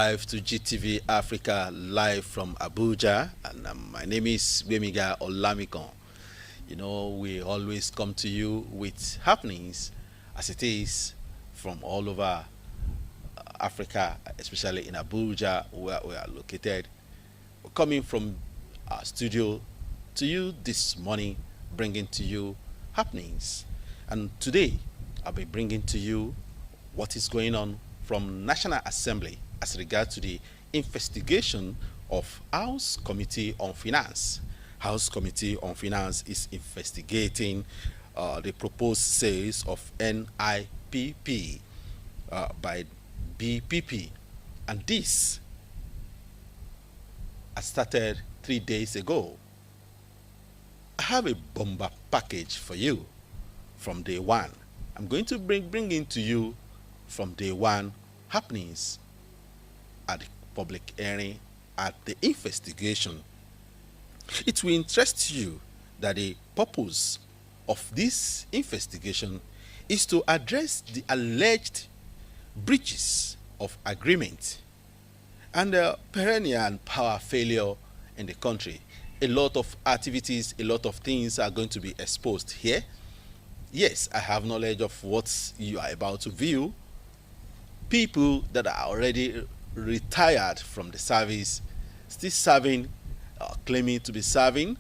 live to GTV Africa, live from Abuja, and my name is Bemiga Olamikon. You know, we always come to you with happenings as it is from all over Africa, especially in Abuja, where we are located. We're coming from our studio to you this morning, bringing to you happenings. And today, I'll be bringing to you what is going on from National Assembly as regards to the investigation of House Committee on Finance. House Committee on Finance is investigating the proposed sales of NIPP by BPP, and this has started 3 days ago. I have a bomber package for you from day one. I'm going to bring into you from day one happenings at the public hearing at the investigation. It will interest you that the purpose of this investigation is to address the alleged breaches of agreement and the perennial power failure in the country. A lot of activities, a lot of things are going to be exposed here. Yes, I have knowledge of what you are about to view. People that are already retired from the service, still serving, claiming to be serving,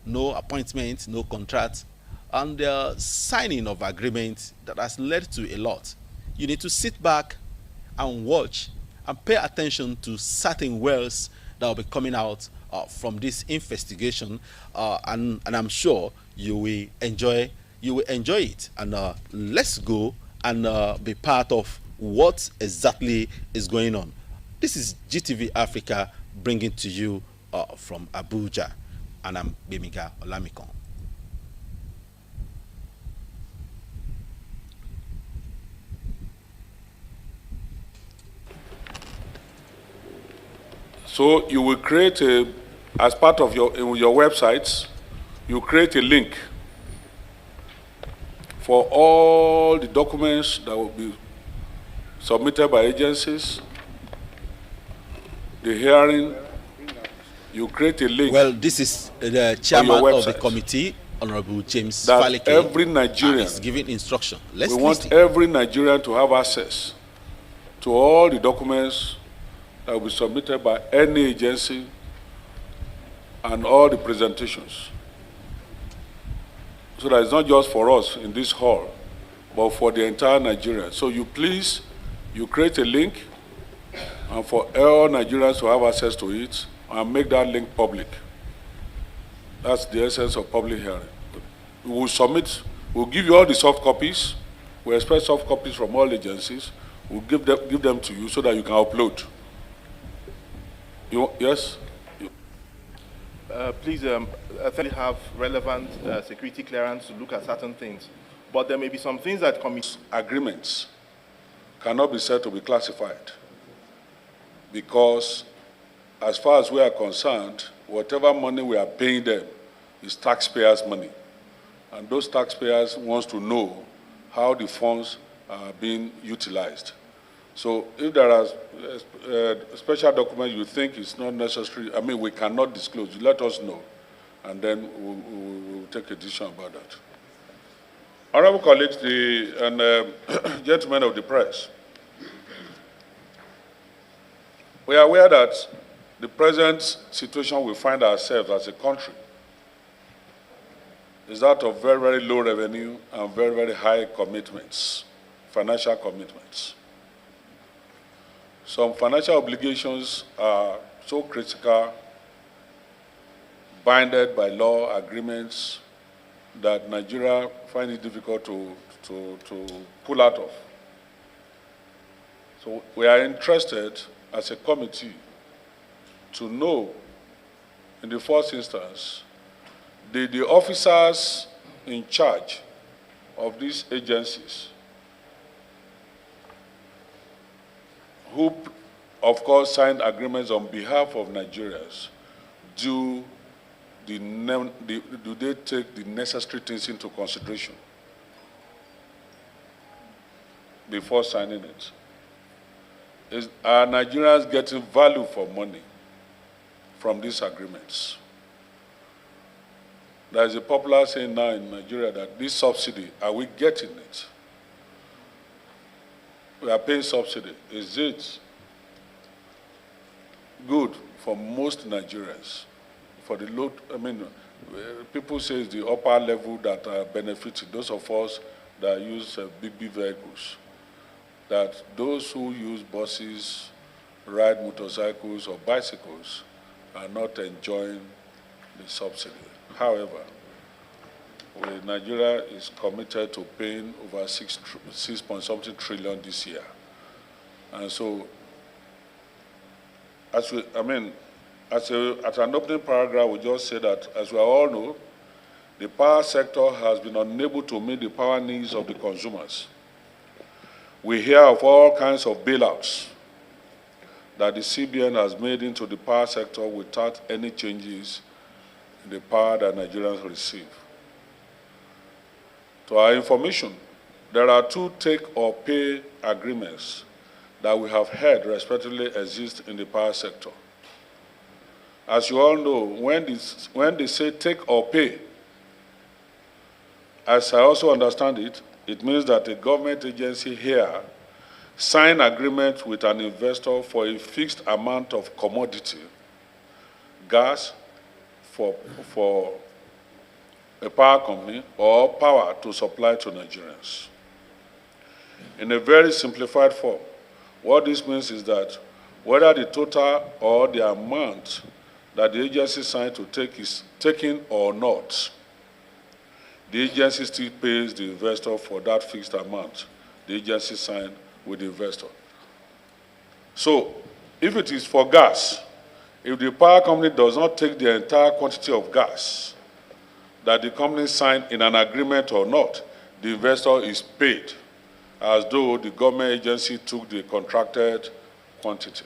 no appointment, no contract, and the signing of agreement that has led to a lot. You need to sit back and watch and pay attention to certain wells that will be coming out from this investigation, and I'm sure you will enjoy it. And let's go and be part of what exactly is going on. This is GTV Africa bringing to you from Abuja, and I'm Bemiga Olamikon. So you will create as part of your websites, you create a link for all the documents that will be submitted by agencies, the hearing. You create a link. Well, this is the chairman of the committee, Honorable James Faleke. Every Nigerian is giving instruction. We want every Nigerian to have access to all the documents that will be submitted by any agency and all the presentations. So that it's not just for us in this hall, but for the entire Nigeria. So you create a link, and for all Nigerians to have access to it, and make that link public. That's the essence of public hearing. We will submit, we'll give you all the soft copies. We expect soft copies from all agencies. We'll give them to you so that you can upload. Yes? Please, I think we have relevant security clearance to look at certain things. But there may be some things that agreements cannot be said to be classified, because as far as we are concerned, whatever money we are paying them is taxpayers' money. And those taxpayers want to know how the funds are being utilized. So if there are special documents you think is not necessary, we cannot disclose, you let us know, and then we'll take a decision about that. Honorable colleagues and gentlemen of the press, we are aware that the present situation we find ourselves as a country is that of very, very low revenue and very, very high commitments, financial commitments. Some financial obligations are so critical, binded by law agreements, that Nigeria finds it difficult to pull out of. So we are interested as a committee to know, in the first instance, the officers in charge of these agencies, who, of course, signed agreements on behalf of Nigerians, do they take the necessary things into consideration before signing it? are Nigerians getting value for money from these agreements? There is a popular saying now in Nigeria that this subsidy, are we getting it? We are paying subsidy. Is it good for most Nigerians? For the low, people say it's the upper level that are benefiting, those of us that use big vehicles, that those who use buses, ride motorcycles or bicycles are not enjoying the subsidy. However, Nigeria is committed to paying over 6.something trillion this year. And so, at an opening paragraph, we just say that, as we all know, the power sector has been unable to meet the power needs of the consumers. We hear of all kinds of bailouts that the CBN has made into the power sector without any changes in the power that Nigerians receive. To our information, there are 2 take-or-pay agreements that we have heard respectively exist in the power sector. As you all know, when they say take or pay, as I also understand it, it means that a government agency here sign agreement with an investor for a fixed amount of commodity, gas for a power company or power to supply to Nigerians. In a very simplified form, what this means is that whether the total or the amount that the agency signed to take is taken or not, the agency still pays the investor for that fixed amount the agency signed with the investor. So, if it is for gas, if the power company does not take the entire quantity of gas that the company signed in an agreement or not, the investor is paid as though the government agency took the contracted quantity.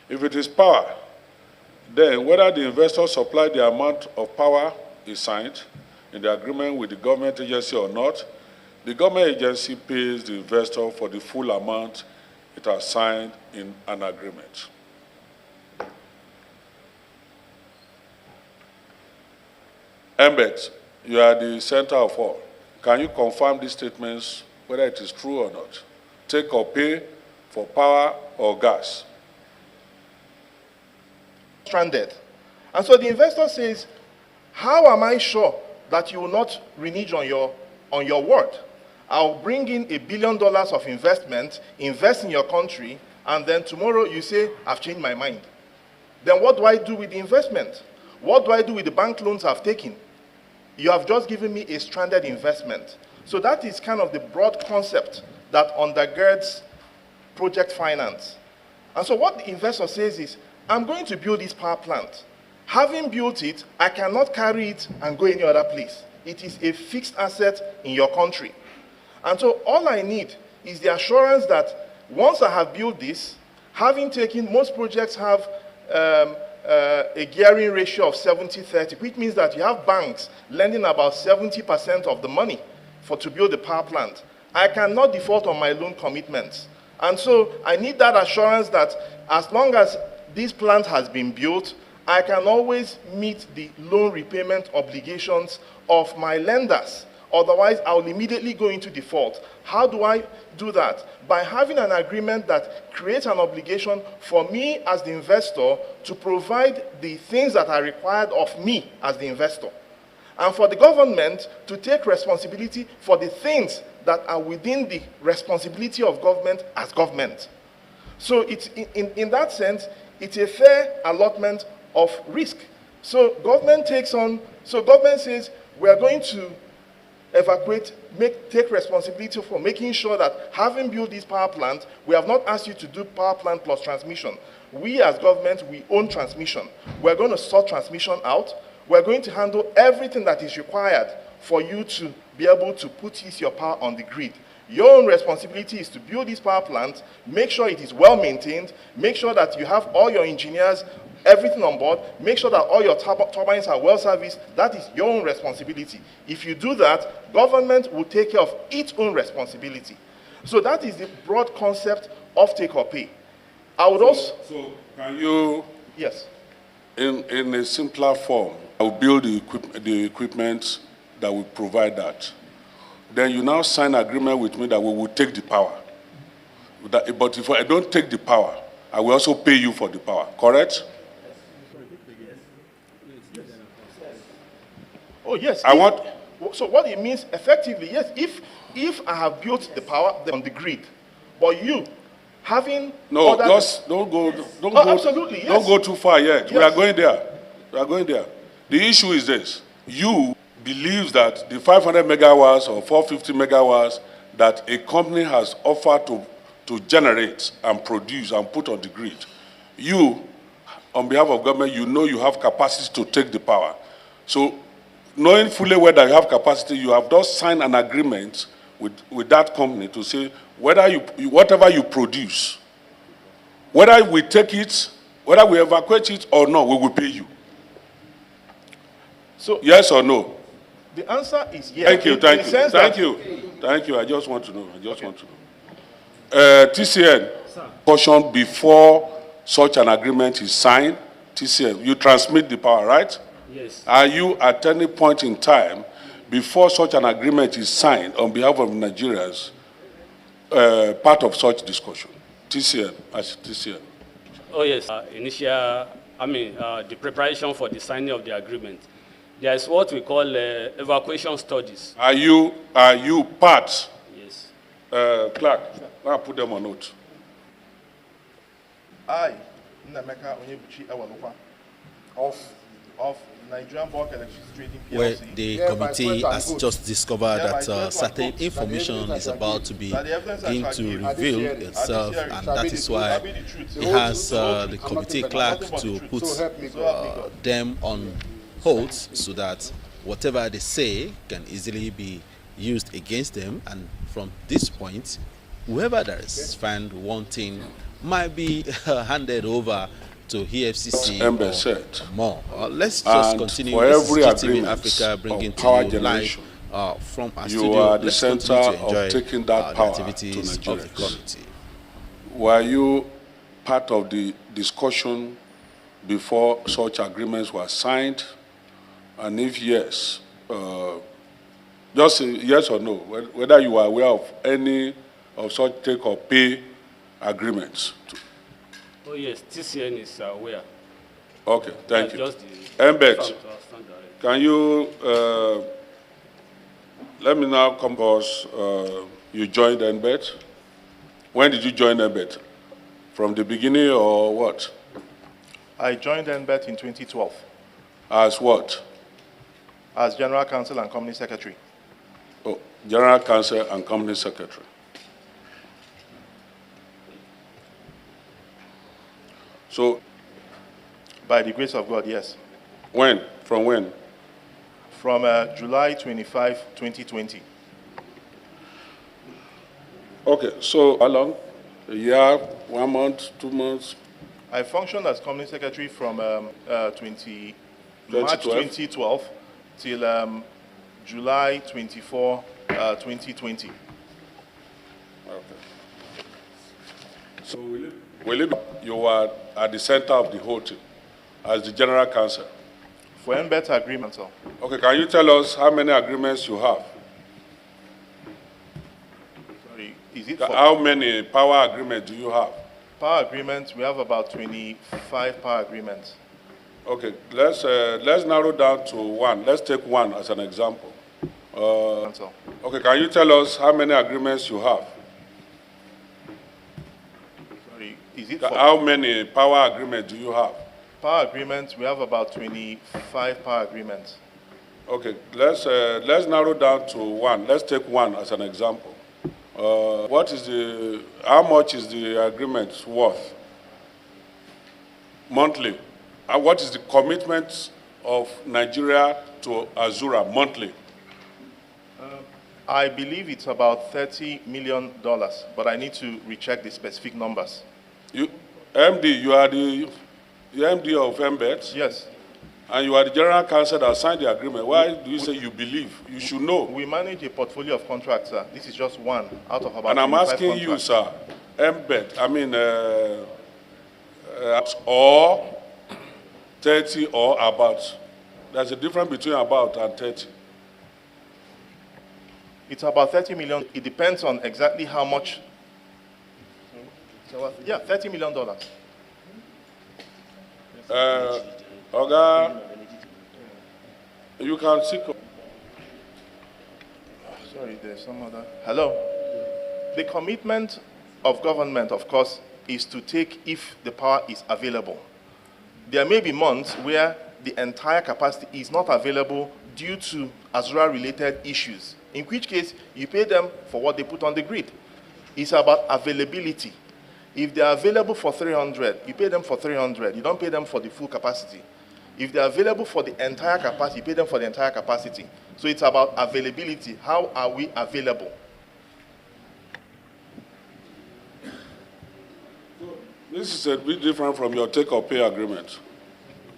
If it is power, then whether the investor supplied the amount of power is signed in the agreement with the government agency or not, the government agency pays the investor for the full amount it has signed in an agreement. Embet, you are the center of all. Can you confirm these statements, whether it is true or not? Take or pay for power or gas? Stranded. And so the investor says, how am I sure that you will not renege on your word? I'll bring in $1 billion of investment, invest in your country, and then tomorrow you say, I've changed my mind. Then what do I do with the investment? What do I do with the bank loans I've taken? You have just given me a stranded investment. So that is kind of the broad concept that undergirds project finance. And so what the investor says is, I'm going to build this power plant. Having built it, I cannot carry it and go any other place. It is a fixed asset in your country. And so all I need is the assurance that once I have built this, having taken, most projects have a gearing ratio of 70-30, which means that you have banks lending about 70% of the money to build the power plant. I cannot default on my loan commitments. And so I need that assurance that as long as this plant has been built, I can always meet the loan repayment obligations of my lenders. Otherwise, I'll immediately go into default. How do I do that? By having an agreement that creates an obligation for me as the investor to provide the things that are required of me as the investor. And for the government to take responsibility for the things that are within the responsibility of government as government. So it's, in that sense, it's a fair allotment of risk. So government says, we are going to evacuate, take responsibility for making sure that having built this power plant, we have not asked you to do power plant plus transmission. We as government, we own transmission. We're going to sort transmission out. We're going to handle everything that is required for you to be able to put your power on the grid. Your own responsibility is to build this power plant, make sure it is well maintained, make sure that you have all your engineers, everything on board, make sure that all your turbines are well serviced. That is your own responsibility. If you do that, government will take care of its own responsibility. So that is the broad concept off take or pay. I would also. So can you, Yes. in a simpler form, I will build the equipment that will provide that. Then you now sign agreement with me that we will take the power. But if I don't take the power, I will also pay you for the power, correct? Oh, yes. I want. So what it means effectively, yes, if I have built the power on the grid, but you having No, other- just don't go. Don't Oh, go. absolutely, yes. Don't go too far yet. We Yes. are going there. We are going there. The issue is this: you believe that the 500 megawatts or 450 megawatts that a company has offered to generate and produce and put on the grid, you, on behalf of government, you know you have capacity to take the power. So, knowing fully well that you have capacity, you have just signed an agreement with that company to say whatever you produce, whether we take it, whether we evacuate it or not, we will pay you. So Yes or no? the answer is yes. Thank you, In thank the you, sense thank that- you, thank you. I just want to know. I just want to know. TCN, portion before such an agreement is signed. TCN, you transmit the power, right? Yes. Are you at any point in time before such an agreement is signed on behalf of Nigerians part of such discussion? TCN, as TCN. Oh, yes. The preparation for the signing of the agreement. There is what we call evacuation studies. Are you part? Yes. Clark, I'll put them on note. I, Nnameka Onyebuchi Ewalukwa, of Nigerian Bulk Electricity Trading Where PLC. the Yeah, by committee sweat and has oath. just discovered Yeah, that by sweat and certain oath. information That is the about to be That the evidence I begin shall to give. reveal At this itself, hearing, and shall that be is the why truth, shall be the truth. he The has truth, the I'm committee nothing but clerk nothing but to the truth. put So help me So help me God. them on hold so that whatever they say can easily be used against them, and from this point, whoever that is found wanting might be handed over to EFCC Embe or said. more. Let's just And continue. for This is every GTV agreement Africa bringing of to power you generation, live from our you studio. are the Let's center continue to of enjoy taking that the power activities to of the Nigerians. committee. Were you part of the discussion before such agreements were signed? And if yes, just say yes or no, whether you are aware of any of such take or pay agreements. Oh, yes. TCN is aware. Okay, thank That's you. just the- Mbet, From to our standard. can you let me now come because you joined Mbet. When did you join Mbet? From the beginning or what? I joined NBET in 2012 As what? as General Counsel and Company Secretary. Oh, General Counsel and Company Secretary. So By the grace of God, yes. when? From when? From July 25, 2020. Okay, so how long? A year, 1 month, 2 months? I functioned as Company Secretary from March 2012 till July 24, 2020. Okay. So you were at the center of the whole thing as the General Counsel. For NBET agreement, sir. Okay, can you tell us how many agreements you have? Sorry, is it for How many power agreements do you have? power agreements? We have about 25 power agreements. Okay, let's narrow down to one. Let's take one as an example. Sir. Okay, can you tell us how many agreements you have? Sorry, is it for How many power agreements do you have? power agreements? We have about 25 power agreements. Okay, let's narrow down to one. Let's take one as an example. How much is the agreement worth monthly? And what is the commitment of Nigeria to Azura monthly? I believe it's about $30 million, but I need to recheck the specific numbers. MD, you are the MD of MBET, Yes, and you are the General Counsel that signed the agreement. Why do you say you believe? You should know. we manage a portfolio of contracts, sir. This is just one out of about And I'm 25 asking you, contracts. sir, embed, or 30 or about. There's a difference between about and 30. It's about 30 million. It depends on exactly how much. So, yeah, $30 million. Oga, you can seek. Sorry, there's some other. Hello. The commitment of government, of course, is to take if the power is available. There may be months where the entire capacity is not available due to Azura-related issues, in which case you pay them for what they put on the grid. It's about availability. If they're available for 300, you pay them for 300. You don't pay them for the full capacity. If they're available for the entire capacity, you pay them for the entire capacity. So it's about availability. How are we available? This is a bit different from your take-or-pay agreement.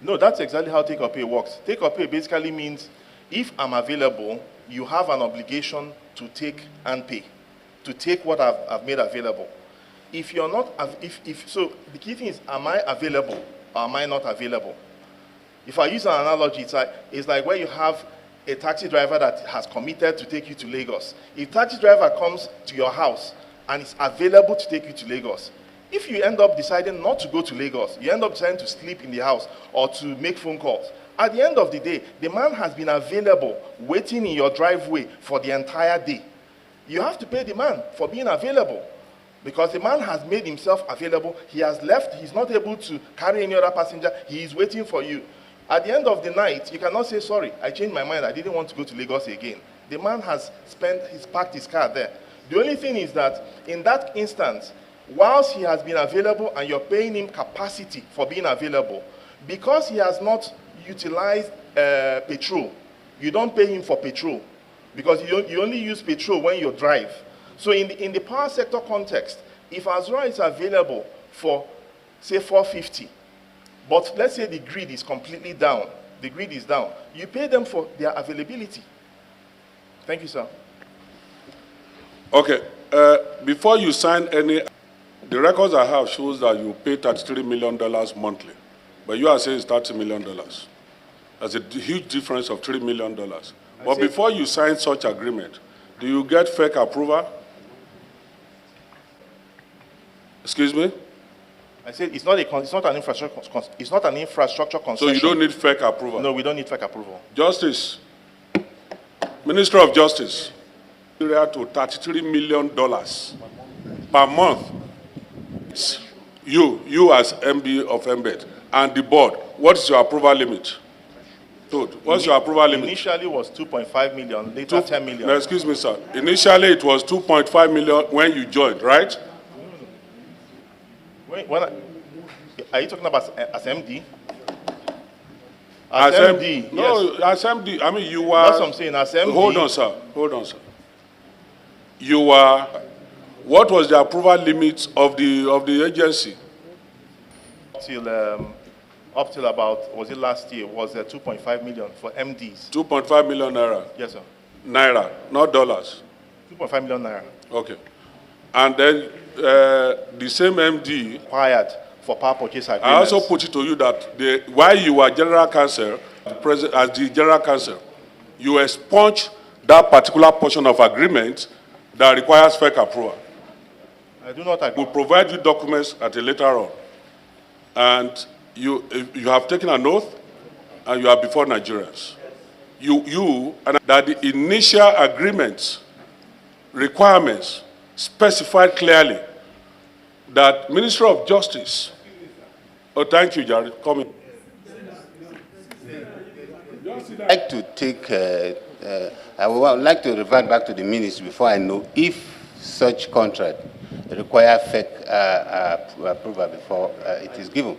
No, that's exactly how take-or-pay works. Take-or-pay basically means if I'm available, you have an obligation to take and pay, to take what I've made available. If you're not, so the key thing is, am I available or am I not available? If I use an analogy, it's like where you have a taxi driver that has committed to take you to Lagos. If taxi driver comes to your house and is available to take you to Lagos, if you end up deciding not to go to Lagos, you end up deciding to sleep in the house or to make phone calls, at the end of the day, the man has been available, waiting in your driveway for the entire day. You have to pay the man for being available because the man has made himself available. He has left. He's not able to carry any other passenger. He is waiting for you. At the end of the night, you cannot say, sorry, I changed my mind. I didn't want to go to Lagos again. The man has parked his car there. The only thing is that in that instance, whilst he has been available and you're paying him capacity for being available, because he has not utilized petrol, you don't pay him for petrol because you only use petrol when you drive. So in the power sector context, if Azura is available for, say, 450, but let's say the grid is completely down, the grid is down, you pay them for their availability. Thank you, sir. Okay, before you sign any, the records I have shows that you pay $33 million monthly, but you are saying it's $30 million. That's a huge difference of $3 million. But before you sign such agreement, do you get fake approval? Excuse me? I said it's not an infrastructure concession. So you don't need fake approval? No, we don't need fake approval. Justice, Minister of Justice, to $33 million per month. You as MD of MBED and the board, what is your approval limit? What's your approval limit? Initially was 2.5 million, later 10 million. No, excuse me, sir. Initially it was 2.5 million when you joined, right? Are you talking about as MD? As MD, no, yes. as MD. I mean, you were. That's what I'm saying. As MD. Hold on, sir. Hold on, sir. You were. What was the approval limit of the agency? Up till about, was it last year, was 2.5 million for MDs. 2.5 million naira? Yes, sir. Naira, not dollars? 2.5 million naira. Okay. And then the same MD... Required for power purchase agreements. I also put it to you that while you were general counsel, as the general counsel, you expunge that particular portion of agreement that requires fake approval. I do not agree. We'll provide you documents at a later on. And you have taken an oath and you are before Nigerians. And that the initial agreements, requirements specified clearly that Minister of Justice, oh, thank you, Jared, come in. I'd like to take, I would like to revert back to the ministry before I know if such contract require fake approval before it is given.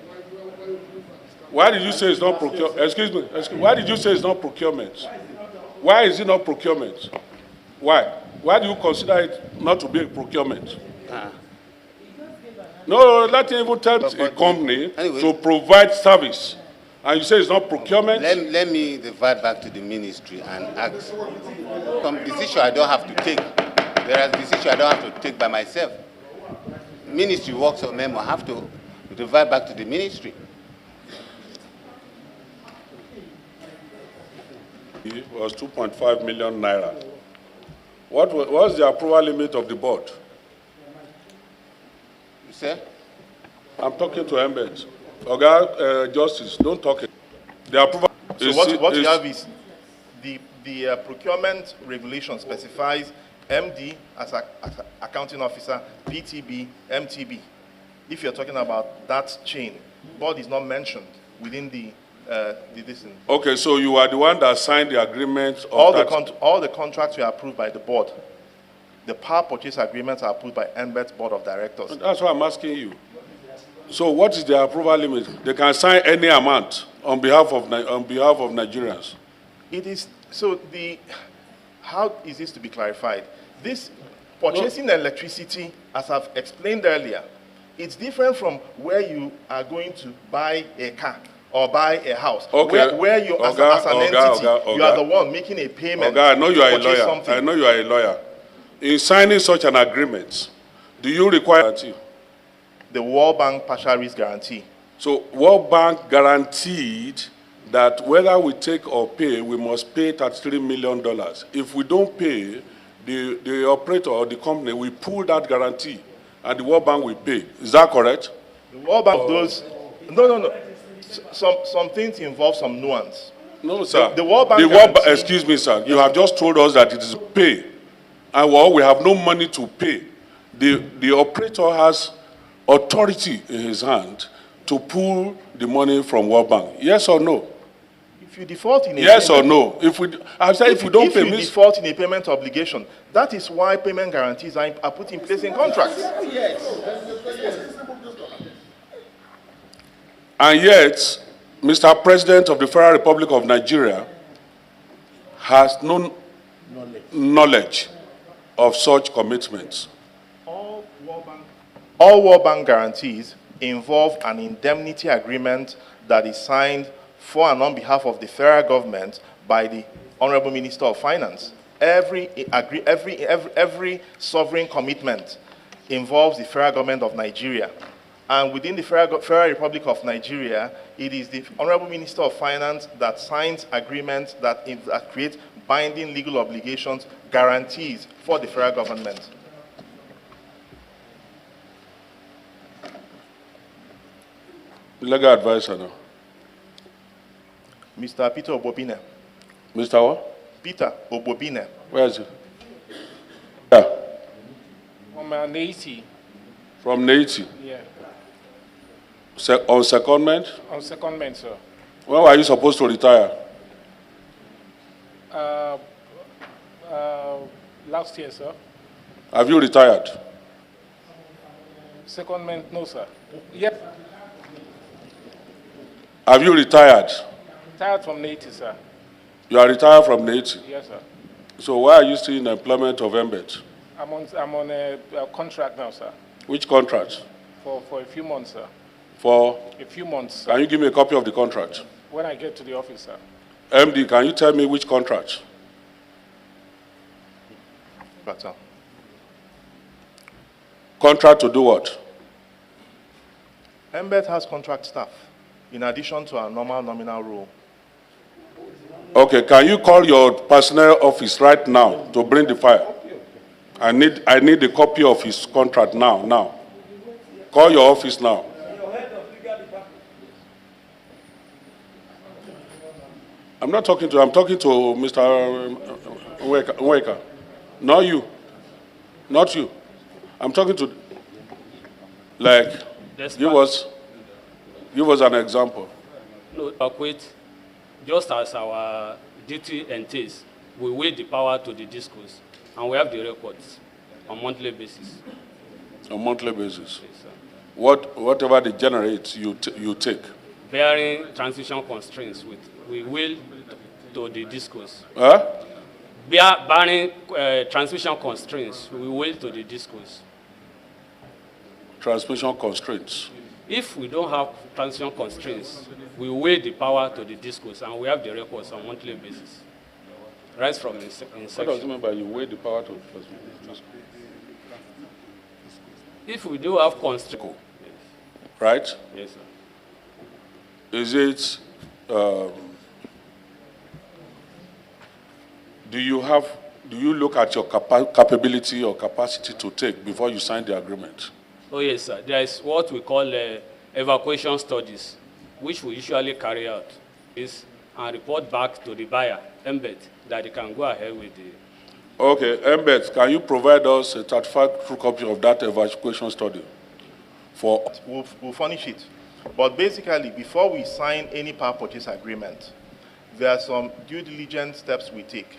Why did you say it's not procurement? Excuse me. Why did you say it's not procurement? Why is it not procurement? Why? Why do you consider it not to be a procurement? No, let me even tell a company anyway, to provide service. And you say it's not procurement? Let me revert back to the ministry and ask. Some decision I don't have to take. There are decisions I don't have to take by myself. ministry works on memo have to revert back to the ministry. It was 2.5 million naira. What was the approval limit of the board? Sir? I'm talking to Embed. Oga, Justice, don't talk. The approval. So what you have is the procurement regulation specifies MD as an accounting officer, PTB, MTB. If you're talking about that chain, board is not mentioned within the this. Okay, so you are the one that signed the agreement of all the contracts were approved by the board. The power purchase agreements are approved by Embed's board of directors. That's why I'm asking you. So what is the approval limit? They can sign any amount on behalf of Nigerians. It is so how is this to be clarified? This purchasing electricity, as I've explained earlier, it's different from where you are going to buy a car or buy a house. Okay. Where you, as an entity, you are the one making a payment. I know you are a lawyer. Something. I know you are a lawyer. In signing such an agreement, do you require guarantee? The World Bank partial risk guarantee. So World Bank guaranteed that whether we take or pay, we must pay $33 million. If we don't pay, the operator or the company will pull that guarantee, and the World Bank will pay. Is that correct? The World Bank does. No. Some things involve some nuance. No, sir. The World Bank. Excuse me, sir. You have just told us that it is pay, and we have no money to pay. The operator has authority in his hand to pull the money from World Bank. Yes or no? If you default in a yes payment, or no? If we don't pay, if you default in a payment obligation, that is why payment guarantees are put in place in contracts. And yet, Mr. President of the Federal Republic of Nigeria has no knowledge of such commitments. All World Bank guarantees involve an indemnity agreement that is signed for and on behalf of the federal government by the Honorable Minister of Finance. Every sovereign commitment involves the federal government of Nigeria. And within the Federal Republic of Nigeria, it is the Honorable Minister of Finance that signs agreements that create binding legal obligations, guarantees for the federal government. Legal advisor now. Mr. Peter Obobine. Mr. what? Peter Obobine. Where is he? Yeah. From Naiti. From Naiti? Yeah. On secondment? On secondment, sir. When were you supposed to retire? Last year, sir. Have you retired? Secondment, no, sir. Yep. Have you retired? Retired from Naiti, sir. You are retired from Naiti? Yes, sir. So why are you still in employment of Embed? I'm on a contract now, sir. Which contract? For a few months, sir. For? A few months, sir. Can you give me a copy of the contract? When I get to the office, sir. MD, can you tell me which contract? Better. Contract to do what? Embed has contract staff, in addition to our normal nominal role. Okay, can you call your personnel office right now to bring the file? I need a copy of his contract now. Call your office now. I'm not talking to, I'm talking to Mr. Nweka. Not you. Not you. I'm talking to, like, give us an example. No, Acquit, just as our duty entails, we weigh the power to the discourse, and we have the records on monthly basis. On monthly basis? Yes, sir. Whatever they generate, you take? Bearing transition constraints, we will to the discourse. Huh? Bearing transmission constraints, we will to the discourse. Transmission constraints? If we don't have transmission constraints, we weigh the power to the discourse, and we have the records on monthly basis. Right from inception. What does it mean by you weigh the power to the discourse? If we do have constraint, right? yes, sir. Is it, do you look at your capability or capacity to take before you sign the agreement? Oh, yes, sir. There is what we call evacuation studies, which we usually carry out and report back to the buyer, MBET, that they can go ahead with the... Okay, MBET, can you provide us a certified true copy of that evacuation study? We'll furnish it. But basically, before we sign any power purchase agreement, there are some due diligence steps we take.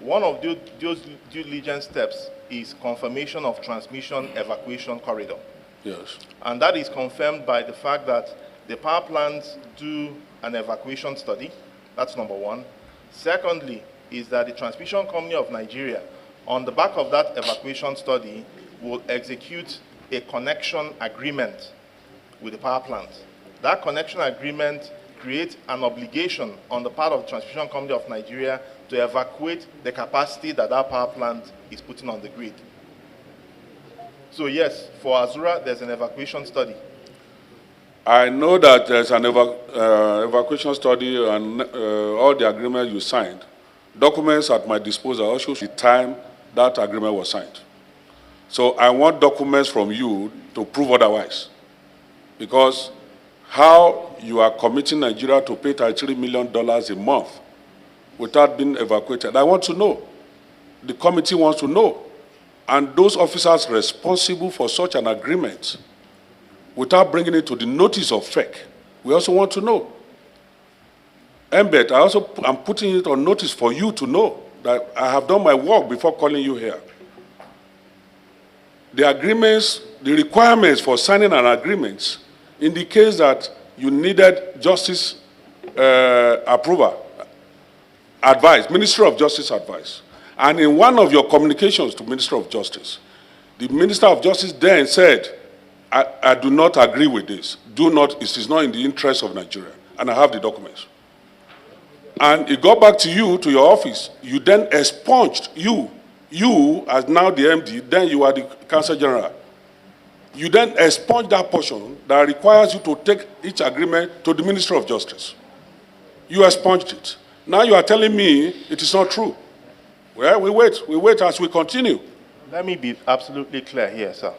One of those due diligence steps is confirmation of transmission evacuation corridor. Yes. And that is confirmed by the fact that the power plants do an evacuation study. That's number one. Secondly, is that the Transmission Company of Nigeria, on the back of that evacuation study, will execute a connection agreement with the power plant. That connection agreement creates an obligation on the part of the Transmission Company of Nigeria to evacuate the capacity that that power plant is putting on the grid. So yes, for Azura, there's an evacuation study. I know that there's an evacuation study and all the agreements you signed. Documents at my disposal also show the time that agreement was signed. So I want documents from you to prove otherwise. Because how you are committing Nigeria to pay $33 million a month without being evacuated, I want to know. The committee wants to know. And those officers responsible for such an agreement, without bringing it to the notice of FEC, we also want to know. MBET, I'm putting it on notice for you to know that I have done my work before calling you here. The agreements, the requirements for signing an agreement indicates that you needed justice approval, advice, Ministry of Justice advice. And in one of your communications to Minister of Justice, the Minister of Justice then said, I do not agree with this. It is not in the interest of Nigeria. And I have the documents. And it got back to you, to your office. You then expunged, you as now the MD, then you are the Counsel General. You then expunge that portion that requires you to take each agreement to the Ministry of Justice. You expunged it. Now you are telling me it is not true. Well, we wait as we continue. Let me be absolutely clear here, sir.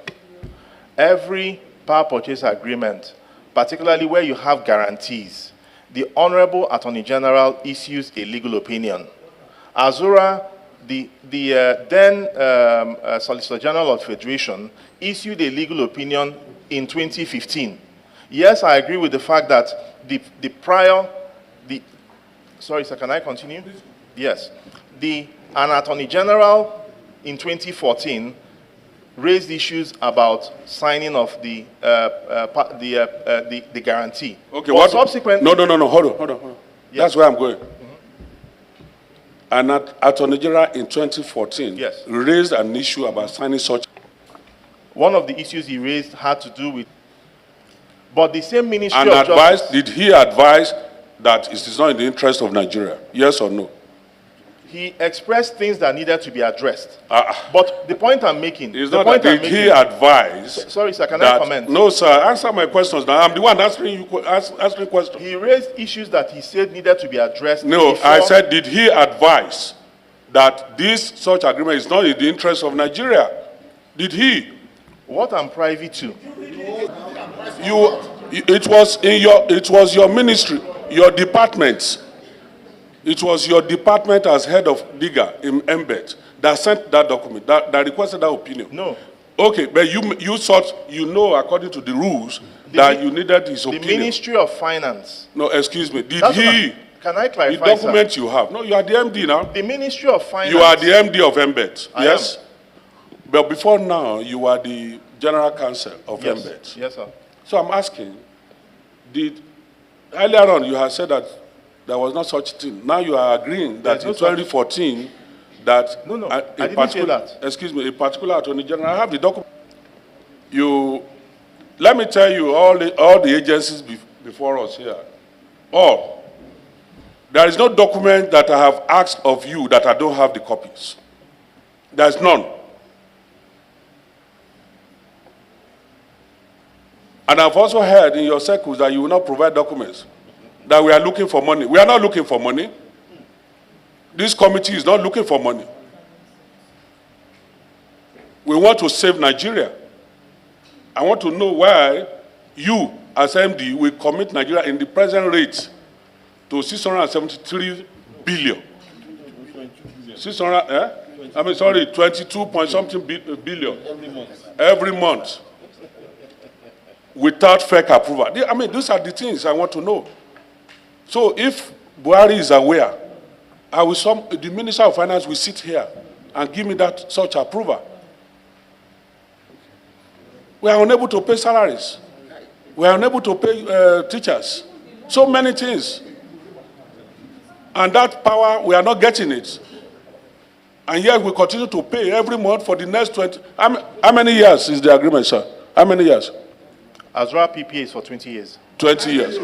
Every power purchase agreement, particularly where you have guarantees, the Honorable Attorney General issues a legal opinion. Azura, the then Solicitor General of the Federation, issued a legal opinion in 2015. Yes, I agree with the fact that sorry, sir, can I continue? Yes. An Attorney General in 2014 raised issues about signing of the guarantee. Okay, but subsequently... No, hold on. Yes. That's where I'm going. An Attorney General in 2014 raised an issue about signing such... One of the issues he raised had to do with... But the same Ministry of Justice... Did he advise that it is not in the interest of Nigeria? Yes or no? He expressed things that needed to be addressed. But the point I'm making... Is not that did he advise... Sorry, sir, can I comment? No, sir, answer my questions now. I'm the one answering questions. He raised issues that he said needed to be addressed. No, I said, did he advise that such agreement is not in the interest of Nigeria? Did he? What I'm privy to... It was your ministry, your department. It was your department as head of DIGA in MBET that sent that document, that requested that opinion. No. Okay, but you thought, according to the rules, you needed his opinion. The Ministry of Finance. No, excuse me. Can I clarify, the document, sir? You have. No, you are the MD now. The Ministry of Finance. You are the MD of MBET, yes? Am. But before now, you are the General Counsel of MBET. Yes, sir. So I'm asking, earlier on you had said that there was not such thing. Now you are agreeing that in 2014 that... No, I didn't say that. Excuse me, a particular Attorney General, I have the document. Let me tell you, all the agencies before us here, all. There is no document that I have asked of you that I don't have the copies. There's none. And I've also heard in your circles that you will not provide documents, that we are looking for money. We are not looking for money. This committee is not looking for money. We want to save Nigeria. I want to know why you, as MD, will commit Nigeria in the present rate to 673 billion. 22 point something billion. Every month. Without fake approval. I mean, these are the things I want to know. So if Buhari is aware, the Minister of Finance will sit here and give me such approval. We are unable to pay salaries. We are unable to pay teachers. So many things. And that power, we are not getting it. And yet we continue to pay every month for the next 20. How many years is the agreement, sir? How many years? Azura PPA is for 20 years. 20 years.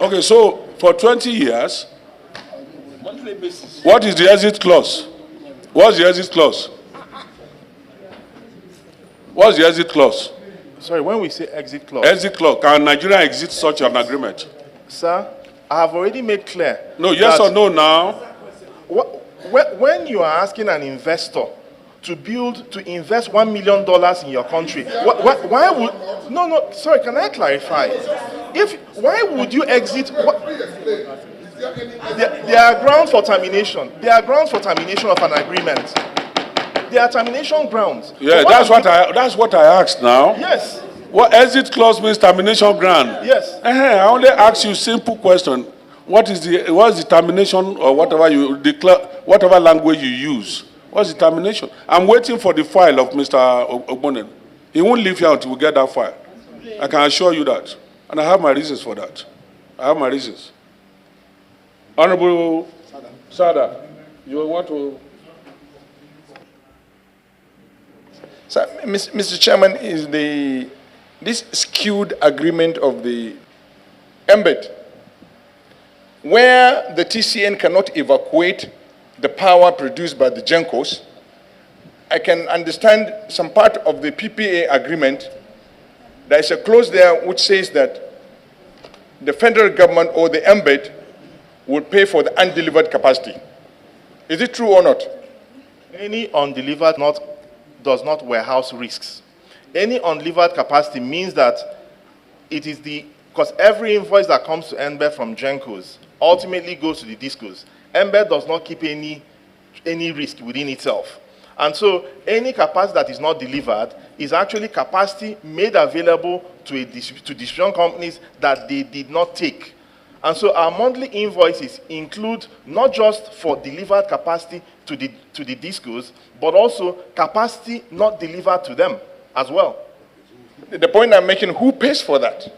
Okay, so for 20 years, what is the exit clause? What's the exit clause? What's the exit clause? Sorry, when we say exit clause. Exit clause. Can Nigeria exit such an agreement? Sir, I have already made clear. No, yes or no now? When you are asking an investor to invest $1 million in your country, why would, sorry, can I clarify? Why would you exit? There are grounds for termination. There are grounds for termination of an agreement. There are termination grounds. Yeah, so that's what I asked now. Yes. What exit clause means termination ground? Yes. I only ask you simple question. What is the termination or whatever you declare, whatever language you use? What's the termination? I'm waiting for the file of Mr. Ogbonen. He won't leave here until we get that file. I can assure you that. And I have my reasons for that. I have my reasons. Honorable Sada, you want to? So, Mr. Chairman, is this skewed agreement of the MBET, where the TCN cannot evacuate the power produced by the GENCOs, I can understand some part of the PPA agreement. There is a clause there which says that the federal government or the MBET will pay for the undelivered capacity. Is it true or not? Any undelivered does not warehouse risks. Any undelivered capacity means that it is because every invoice that comes to MBET from GENCOs ultimately goes to the DISCOs. MBET does not keep any risk within itself. And so any capacity that is not delivered is actually capacity made available to distribution companies that they did not take. And so our monthly invoices include not just for delivered capacity to the DISCOs, but also capacity not delivered to them as well. The point I'm making, who pays for that?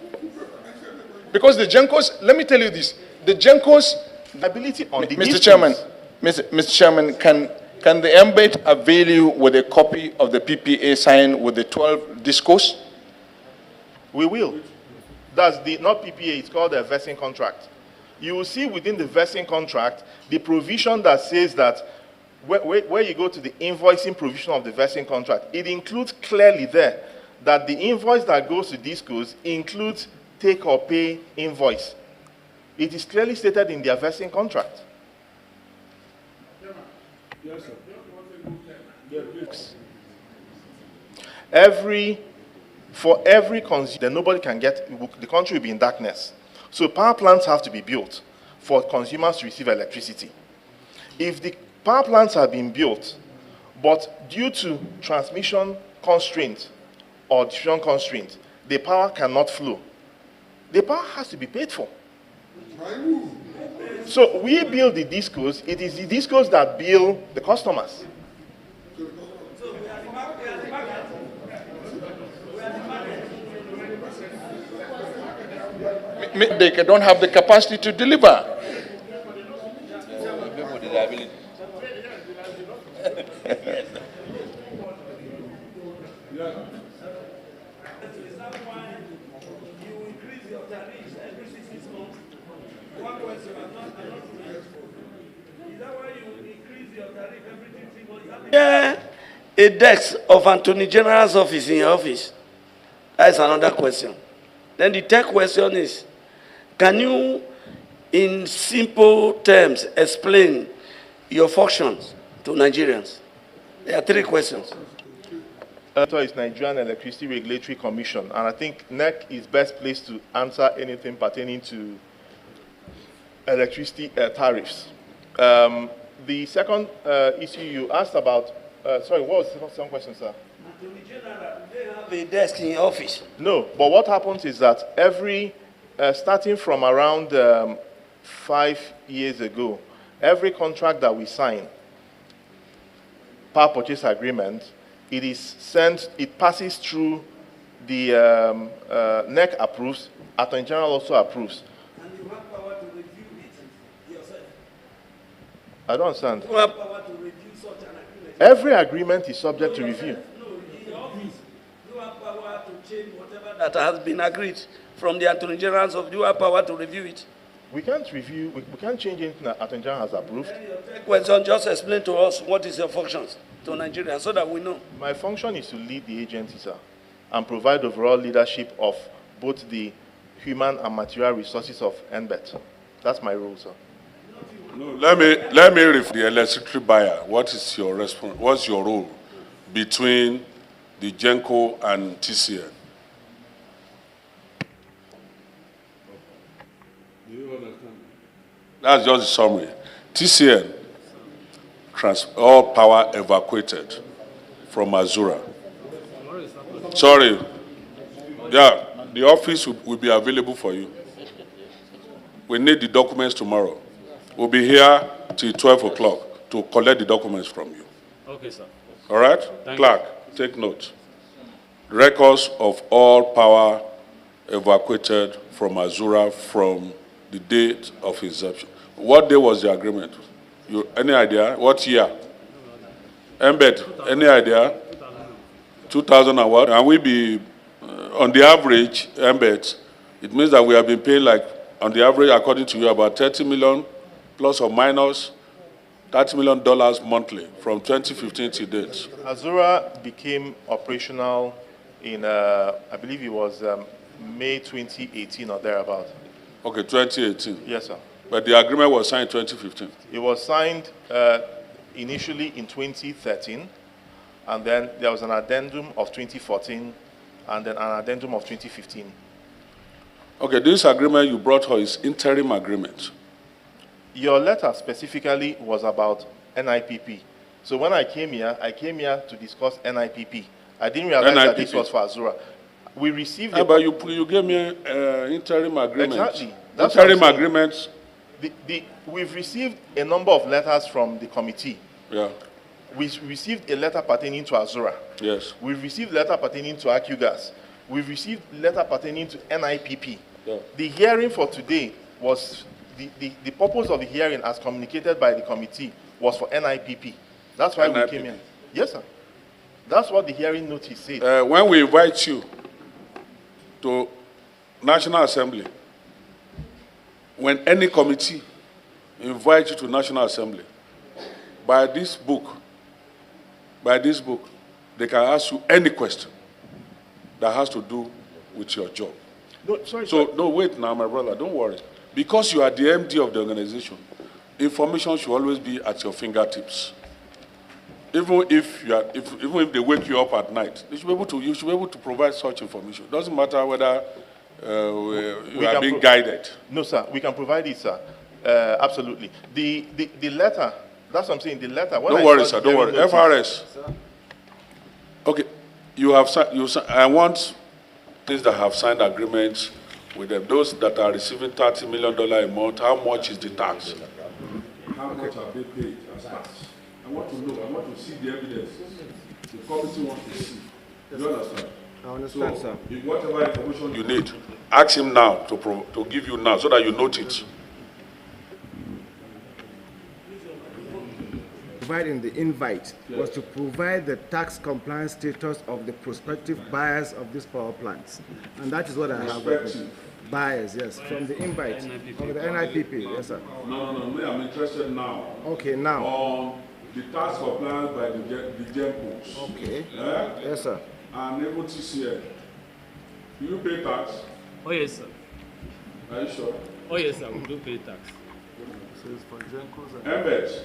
Because the GENCOs, let me tell you this, the GENCOs, ability on the Mr. Chairman, Mr. Chairman, can the MBET avail you with a copy of the PPA signed with the 12 DISCOs? We will. That's not PPA, it's called a vesting contract. You will see within the vesting contract the provision that says that where you go to the invoicing provision of the vesting contract, it includes clearly there that the invoice that goes to DISCOs includes take or pay invoice. It is clearly stated in their vesting contract. Yes, sir. For every consumer, nobody can get, the country will be in darkness. So power plants have to be built for consumers to receive electricity. If the power plants have been built, but due to transmission constraint or distribution constraint, the power cannot flow, the power has to be paid for. So we build the DISCOs, it is the DISCOs that bill the customers. They don't have the capacity to deliver. Yeah, a desk of Attorney General's office in your office. That is another question. Then the third question is, can you, in simple terms, explain your functions to Nigerians? There are three questions. Is Nigerian Electricity Regulatory Commission, and I think NEC is best placed to answer anything pertaining to electricity tariffs. The second issue you asked about, sorry, what was the second question, sir? Attorney General, do they have a desk in your office? No, but what happens is that starting from around 5 years ago, every contract that we sign, power purchase agreement, it is sent, it passes through the NEC approves, Attorney General also approves. And you have power to review it yourself? I don't understand. You have power to review such an agreement? Every agreement is subject to review. No, in the office, you have power to change whatever that has been agreed from the Attorney General's office. You have power to review it? We can't review, we can't change anything that Attorney General has approved. Question, just explain to us what is your functions to Nigeria so that we know. My function is to lead the agency, sir, and provide overall leadership of both the human and material resources of NBET. That's my role, sir. No, let me refer the electricity buyer. What is your response? What's your role between the GENCO and TCN? Do you understand? That's just the summary. TCN, all power evacuated from Azura. Sorry. Yeah, the office will be available for you. We need the documents tomorrow. We'll be here till 12 o'clock to collect the documents from you. Okay, sir. All right? Clerk, take note. Records of all power evacuated from Azura from the date of inception. What day was the agreement? Any idea? What year? Embed, any idea? 2000 and what? And we be, on the average, Embed, it means that we have been paying like, on the average, according to you, about 30 million plus or minus $30 million monthly from 2015 to date. Azura became operational in, I believe it was May 2018 or thereabout. Okay, 2018. Yes, sir. But the agreement was signed in 2015. It was signed initially in 2013, and then there was an addendum of 2014, and then an addendum of 2015. Okay, this agreement you brought her is interim agreement. Your letter specifically was about NIPP. So when I came here to discuss NIPP. I didn't realize that this was for Azura. We received... but you gave me an interim agreement. Exactly. That's interim agreements. We've received a number of letters from the committee. Yeah. We received a letter pertaining to Azura. Yes. We've received letter pertaining to AccuGas. We've received letter pertaining to NIPP. Yeah. The hearing for today was, the purpose of the hearing as communicated by the committee was for NIPP. That's why we came here. Yes, sir. That's what the hearing notice said. When we invite you to National Assembly, when any committee invites you to National Assembly, by this book, they can ask you any question that has to do with your job. No, sorry, no, wait now, my brother, don't worry. Because you are the MD of the organization, information should always be at your fingertips. Even if they wake you up at night, you should be able to provide such information. Doesn't matter whether you are being guided. No, sir, we can provide it, sir. Absolutely. The letter, that's what I'm saying, the letter. Don't worry, sir, don't worry. FRS. Sir? Okay, I want things that have signed agreements with them. Those that are receiving $30 million a month, how much is the tax? How much have they paid as tax? I want to know, I want to see the evidence. The committee wants to see. You understand? I understand, so, sir. If whatever information you need, ask him now to give you now so that you note it. Providing the invite was to provide the tax compliance status of the prospective buyers of these power plants. And that is what I have. Buyers, yes, from the invite. Of the NIPP, yes, sir. No, I'm interested now. Okay, now. On the tax compliance by the GENCOs. Okay. Yeah? Yes, sir. And even TCN. Do you pay tax? Oh, yes, sir. Are you sure? Oh, yes, sir. We do pay tax. Embed,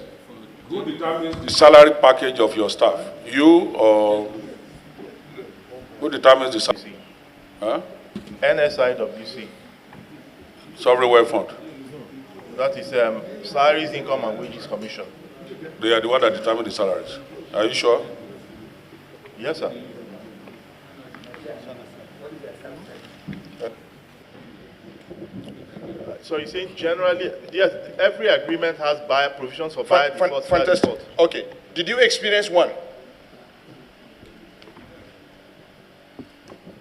who determines the salary package of your staff? You or who determines the salary? Huh? NSIWC. Sovereign Wealth Fund. That is Salaries, Income and Wages Commission. They are the one that determine the salaries. Are you sure? Yes, sir. So you're saying generally, yes, every agreement has buyer provisions for buyer default. Fantastic. Okay. Did you experience one?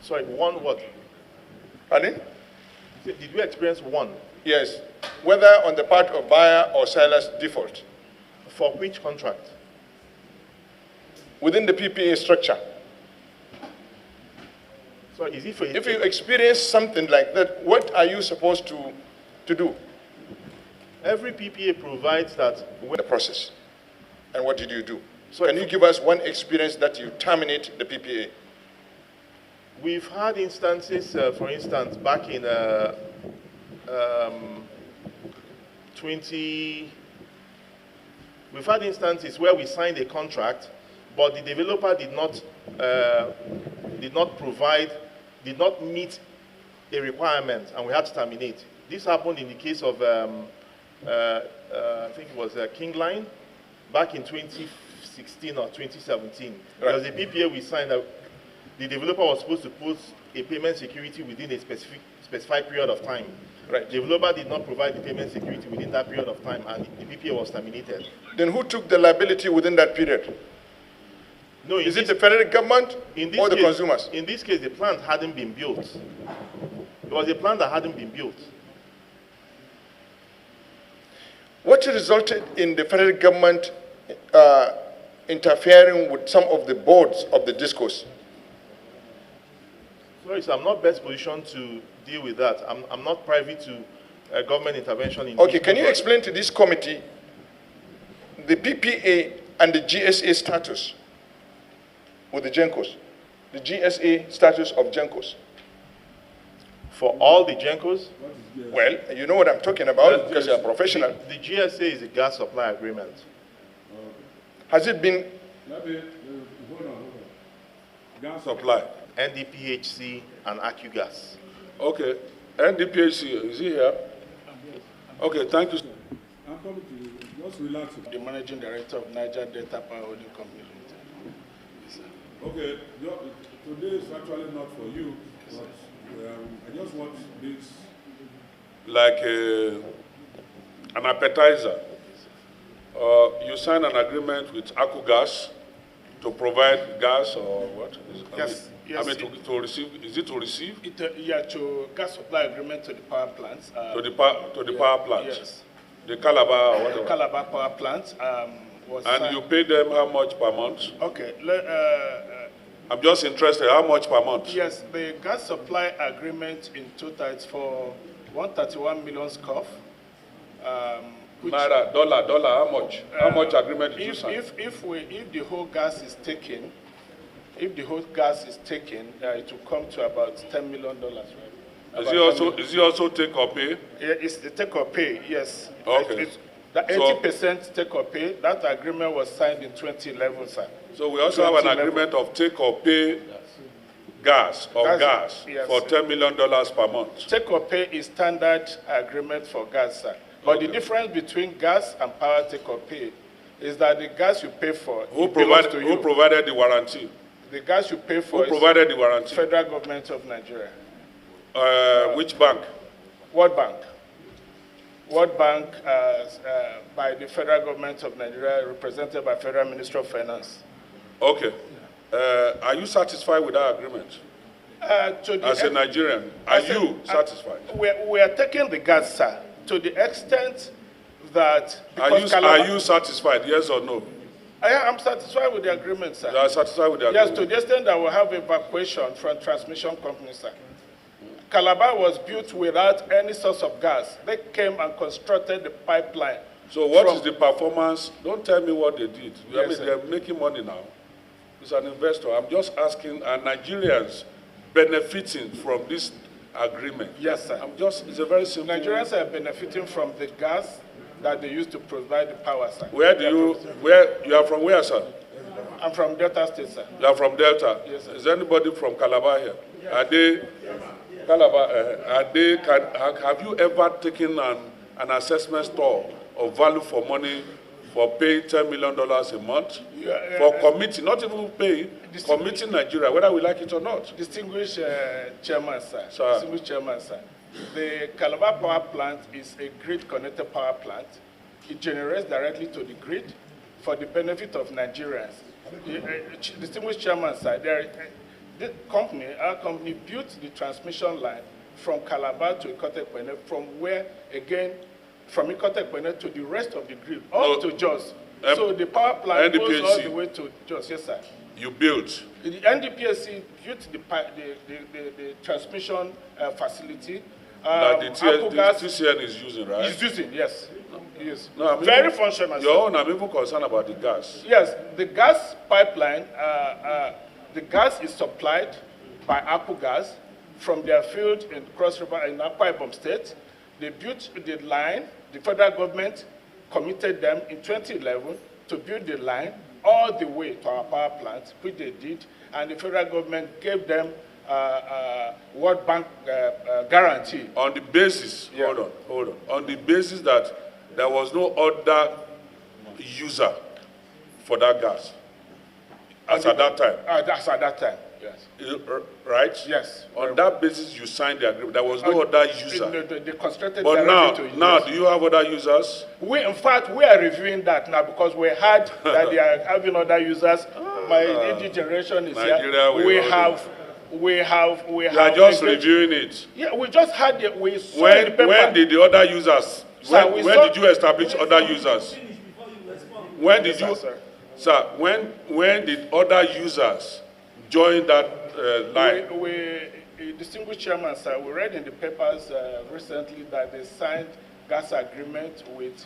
Sorry, one what? Pardon? Did we experience one? Yes. Whether on the part of buyer or seller's default. For which contract? Within the PPA structure. So is it for If you experience something like that, what are you supposed to do? Every PPA provides that The process. And what did you do? So Can you give us one experience that you terminate the PPA? we've had instances, for instance, back in 20, we've had instances where we signed a contract, but the developer did not meet a requirement, and we had to terminate. This happened in the case of, I think it was King Line, back in 2016 or 2017. Right. There was a PPA we signed that the developer was supposed to post a payment security within a specified period of time. Right. The developer did not provide the payment security within that period of time, and the PPA was terminated. Then who took the liability within that period? No, Is it the federal government or the consumers? In this case, the plant hadn't been built. It was a plant that hadn't been built. What resulted in the federal government interfering with some of the boards of the discos? Sorry, sir, I'm not best positioned to deal with that. I'm not privy to government intervention in Okay, this can you project. explain to this committee the PPA and the GSA status with the GENCOs? The GSA status of GENCOs? For all the GENCOs? Well, you know what I'm talking about because you're a professional. The GSA is a gas supply agreement. Has it been? Hold on. Gas supply. NDPHC and AccuGas. Okay. NDPHC, is he here? Okay, thank you. I'm coming to you. Just relax. The managing director of Niger Delta Power Holding Company Limited. Yes, sir. Okay, today is actually not for you, but I just want this like an appetizer. You sign an agreement with AccuGas to provide gas or what? Yes. I mean, to receive, is it to receive? Yeah, to gas supply agreement to the power plants. To the power plant? Yes. The Calabar or whatever? The Calabar power plant was And signed. you pay them how much per month? Okay. I'm just interested, how much per month? Yes, the gas supply agreement in total is for 131 million scoff. Naira, dollar, how much? How much agreement did you sign? If the whole gas is taken, it will come to about $10 million, right? Is he also take or pay? Yeah, it's the take or pay, yes. Okay. The 80% take or pay, that agreement was signed in 2011, sir. So we also have an agreement of take or pay gas Yes. for $10 million per month. Take or pay is standard agreement for gas, sir. But the difference between gas and power take or pay is that the gas you pay for, Who provided the warranty? The gas you pay for Who provided the warranty? Federal Government of Nigeria. Which bank? World Bank. World Bank by the Federal Government of Nigeria, represented by Federal Ministry of Finance. Okay. Are you satisfied with that agreement? As a Nigerian, are you satisfied? We are taking the gas, sir, to the extent that... Are you satisfied, yes or no? I'm satisfied with the agreement, sir. You are satisfied with the agreement? Yes, to the extent that we have evacuation from transmission companies, sir. Calabar was built without any source of gas. They came and constructed the pipeline. So what is the performance? Don't tell me what they did. Yes, they're making money now. It's an investor. I'm just asking, are Nigerians benefiting from this agreement. Yes, sir. It's a very simple. Nigerians are benefiting from the gas that they use to provide the power, sir. Where you are from where, sir? I'm from Delta State, sir. You are from Delta? Yes, sir. Is anybody from Calabar here? Are they, Calabar, have you ever taken an assessment store of value for money for paying $10 million a month? For committing, not even paying, committing Nigeria, whether we like it or not? Distinguished chairman, sir. Sir. Distinguished chairman, sir. The Calabar power plant is a grid-connected power plant. It generates directly to the grid for the benefit of Nigerians. Distinguished chairman, sir, our company built the transmission line from Calabar to Ikotekpene, from Ikotekpene to the rest of the grid, up to Jos. So the power plant goes all the way to Jos. Yes, sir. You built? The NDPSC built the transmission facility. That the TCN is using, right? Is using, yes. Yes. No, I'm very functional. Your own, I'm even concerned about the gas. Yes, the gas pipeline, the gas is supplied by Gas from their field in Cross River in Akwa Ibom State. They built the line. The federal government committed them in 2011 to build the line all the way to our power plant, which they did, and the federal government gave them World Bank guarantee. On the basis, hold on, on the basis that there was no other user for that gas as at that time. That's at that time, yes. Right? Yes. On that basis, you signed the agreement. There was no other user. They constructed but now, do you have other users? In fact, we are reviewing that now because we heard that they are having other users. My AG generation is Nigeria, here. We have. You are just reviewing it. Yeah, we just had it. We saw when, the paper. when did the other users? When did you establish other users? When did you, sir? When did other users join that line? Distinguished chairman, sir, we read in the papers recently that they signed gas agreement with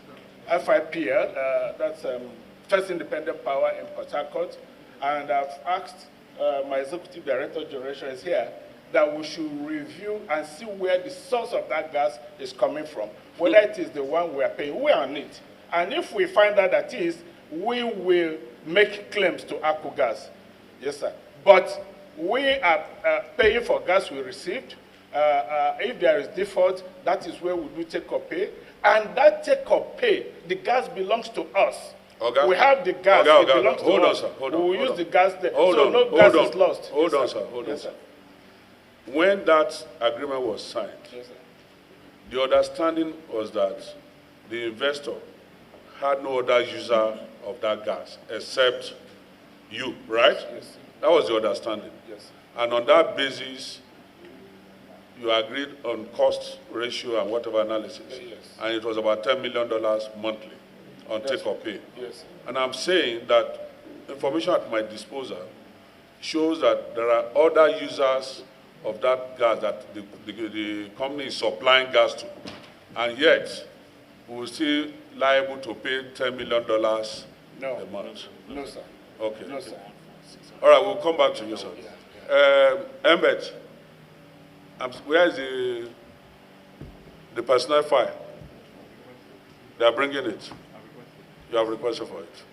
FIPL, that's First Independent Power in Port Harcourt, and I've asked my executive director, Generation, is here, that we should review and see where the source of that gas is coming from, whether it is the one we are paying. We are on it. And if we find out that it is, we will make claims to Gas. Yes, sir. But we are paying for gas we received. If there is default, that is where we do take or pay. And that take or pay, the gas belongs to us. Okay. We have the gas, it belongs to hold us. On, sir. Hold on, we will use the gas there. Hold so on, no gas is lost. Hold on, sir. Hold on, sir. When that agreement was signed, yes, sir, the understanding was that the investor had no other user of that gas except you, right? Yes, sir. That was the understanding. Yes, sir. And on that basis, you agreed on cost ratio and whatever analysis. Yes. And it was about $10 million monthly on take or pay. Yes, sir. And I'm saying that information at my disposal shows that there are other users of that gas that the company is supplying gas to. And yet, we will still liable to pay $10 million a month. No, sir. Okay. No, sir. All right, we'll come back to you, sir. Embed, where is the personnel file? They are bringing it. You have requested for it.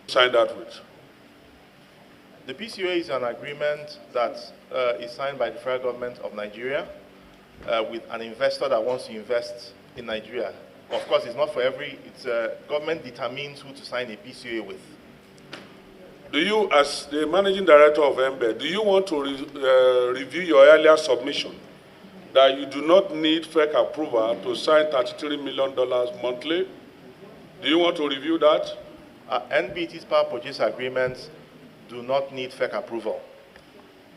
Sign that with. The PCOA is an agreement that is signed by the federal government of Nigeria with an investor that wants to invest in Nigeria. Of course, it's not for it's government determines who to sign a PCOA with. Do you, as the managing director of MBED, do you want to review your earlier submission that you do not need FEC approval to sign $33 million monthly? Do you want to review that? NBT's power purchase agreements do not need FEC approval.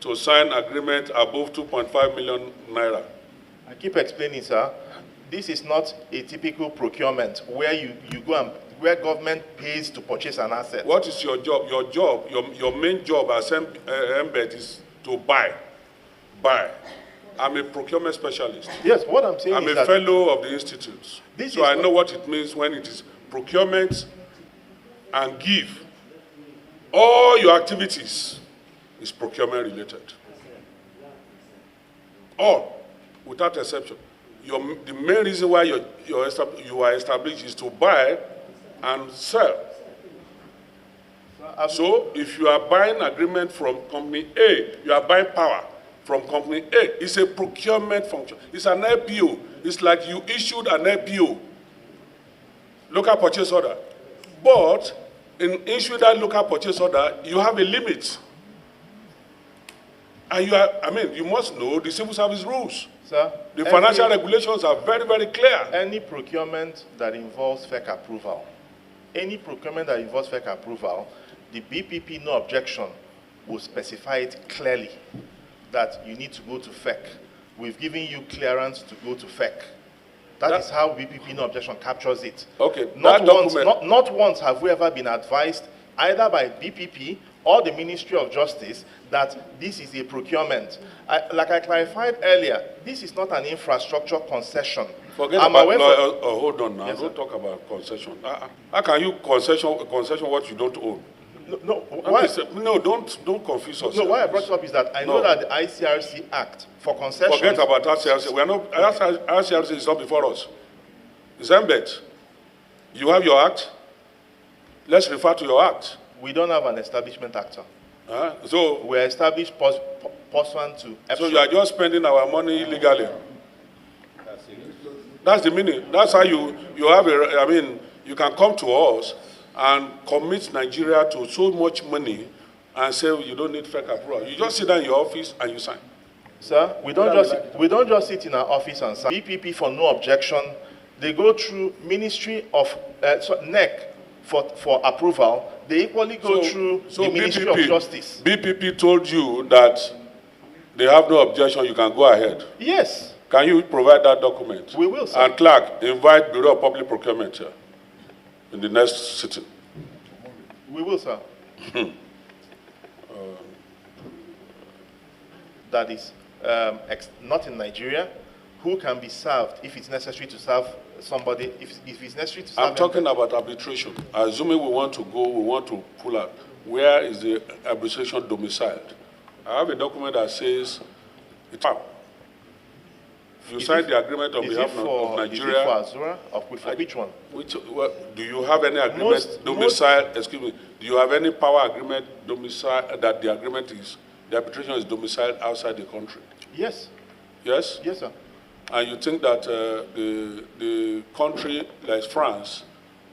To sign agreement above 2.5 million naira? I keep explaining, sir. This is not a typical procurement where you go and where government pays to purchase an asset. What is your job? Your main job as MBED is to buy. I'm a procurement specialist. Yes, what I'm saying is I'm a fellow of the institute. So I know what it means when it is procurement and give, all your activities is procurement related. All, without exception. The main reason why you are established is to buy and sell. So if you are buying agreement from company A, you are buying power from company A. It's a procurement function. It's an LPO. It's like you issued an LPO, local purchase order. But in issuing that local purchase order, you have a limit. And you must know the civil service rules. Sir, the financial regulations are very, very clear. Any procurement that involves FEC approval, the BPP, no objection, will specify it clearly that you need to go to FEC. We've given you clearance to go to FEC. That is how BPP, no objection, captures it. Okay. Not once have we ever been advised, either by BPP or the Ministry of Justice, that this is a procurement. Like I clarified earlier, this is not an infrastructure concession. Forget about, hold on now, yes, don't talk about concession. How can you concession what you don't own? No, don't confuse us. No, why I brought it up is that I know that the ICRC Act for concessions... Forget about ICRC. ICRC is not before us. It's embed. You have your act. Let's refer to your act. We don't have an establishment actor. So we're established pursuant to... So you are just spending our money illegally. That's the meaning. That's how you have you can come to us and commit Nigeria to so much money and say you don't need FEC approval. You just sit down in your office and you sign. Sir, we don't just sit in our office and sign. BPP, for no objection, they go through Ministry of NEC for approval. They equally go through the Ministry of Justice. BPP told you that they have no objection, you can go ahead. Yes. Can you provide that document? We will, sir. And clerk, invite Bureau of Public Procurement here in the next sitting. We will, sir. That is not in Nigeria. Who can be served if it's necessary to serve somebody, if it's necessary to serve I'm talking about arbitration. Assuming we want to pull out, where is the arbitration domiciled? I have a document that says, if you sign the agreement on behalf of Nigeria... Is it for Azura or for which one? Do you have any agreement domiciled, excuse me, do you have any power agreement domiciled that the arbitration is domiciled outside the country? Yes. Yes? Yes, sir. And you think that the country like France,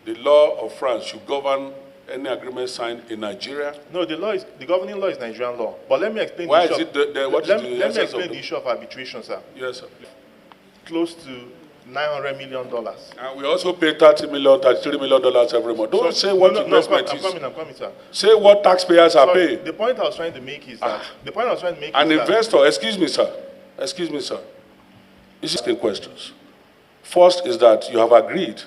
the law of France should govern any agreement signed in Nigeria? No, the governing law is Nigerian law. But let me explain the issue of arbitration, sir. Yes, sir. Close to $900 million. And we also pay $33 million every month. Don't say what investment is. I'm coming, sir. Say what taxpayers are paying. The point I was trying to make is that an investor, excuse me, sir. This is asking questions. First is that you have agreed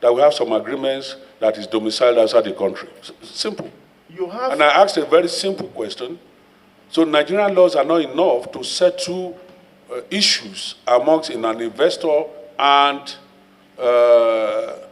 that we have some agreements that is domiciled outside the country. Simple. And I asked a very simple question. So Nigerian laws are not enough to settle issues amongst an investor and the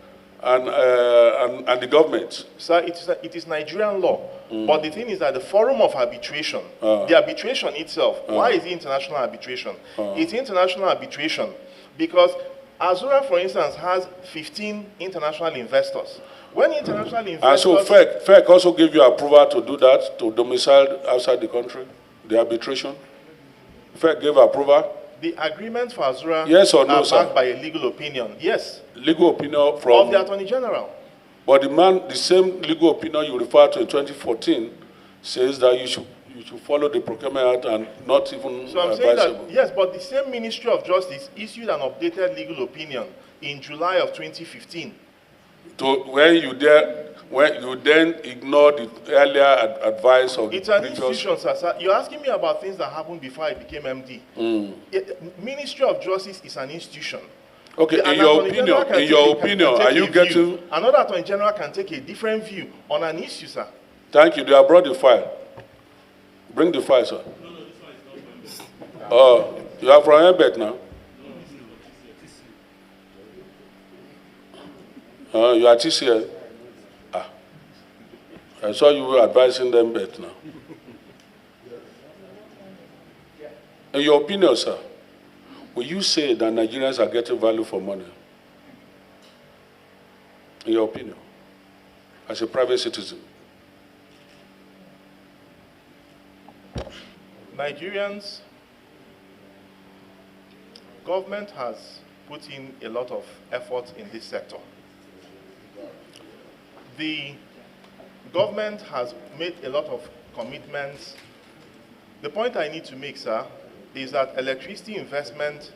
government. Sir, it is Nigerian law. But the thing is that the forum of arbitration, the arbitration itself, why is it international arbitration? It's international arbitration because Azura, for instance, has 15 international investors. When international investors... And so FEC also gave you approval to do that, to domicile outside the country, the arbitration? FEC gave approval? The agreement for Azura yes or no, are backed by a legal opinion. Yes. Legal opinion from... Of the Attorney General. But the same legal opinion you referred to in 2014 says that you should follow the Procurement Act and not even So I'm saying that, yes, but the same Ministry of Justice issued an updated legal opinion in July of 2015. So when you then ignore the earlier advice of it's an institution, sir. You're asking me about things that happened before I became MD. Ministry of Justice is an institution. Okay, in your opinion, are you getting... Another Attorney General can take a different view on an issue, sir. Thank you. They have brought the file. Bring the file, sir. No, this file is not from... Oh, you are from Embed now? You are TCL? I saw you were advising them better now. In your opinion, sir, will you say that Nigerians are getting value for money? In your opinion, as a private citizen? Nigerians, government has put in a lot of effort in this sector. The government has made a lot of commitments. The point I need to make, sir, is that electricity investment.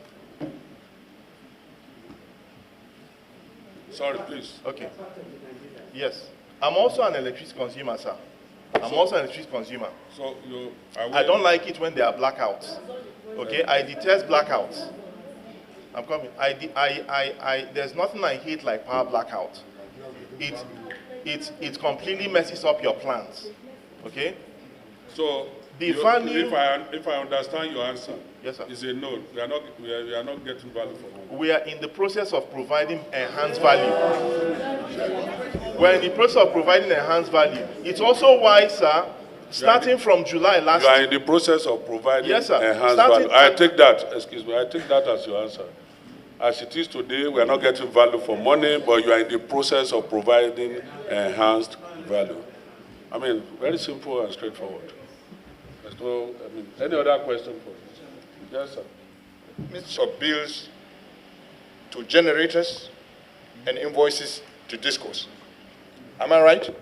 Sorry, please. Okay. Yes. I'm also an electricity consumer, sir. I'm also an electricity consumer. So I don't like it when there are blackouts. Okay? I detest blackouts. I'm coming. There's nothing I hate like power blackout. It completely messes up your plans. Okay? So the value. If I understand your answer, yes, sir. Is a no. We are not getting value for money. We are in the process of providing enhanced value. We're in the process of providing enhanced value. It's also why, sir, starting from July last year. You are in the process of providing yes, sir. enhanced value. I take that, excuse me, I take that as your answer. As it is today, we are not getting value for money, but you are in the process of providing enhanced value. I mean, very simple and straightforward. There's no, any other question for you? Yes, sir. Mix of bills to generators and invoices to discos. Am I right?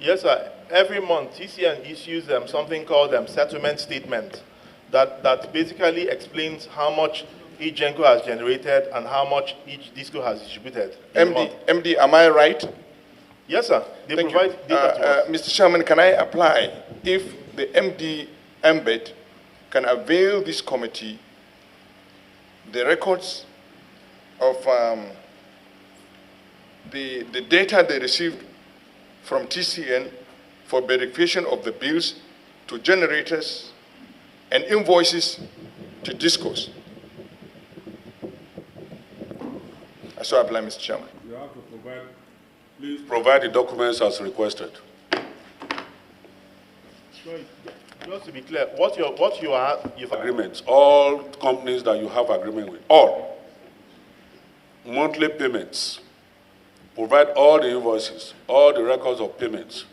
Yes, sir. Every month, TCN issues something called settlement statement that basically explains how much each GENCO has generated and how much each disco has distributed. MD, am I right? Yes, sir. They provide data to us. Mr. Chairman, can I apply if the MD embed can avail this committee the records of the data they received from TCN for verification of the bills to generators and invoices to discos? I so apply, Mr. Chairman. You have to provide, please provide the documents as requested. Just to be clear, you've agreements, all companies that you have agreement with, all monthly payments, provide all the invoices, all the records of payments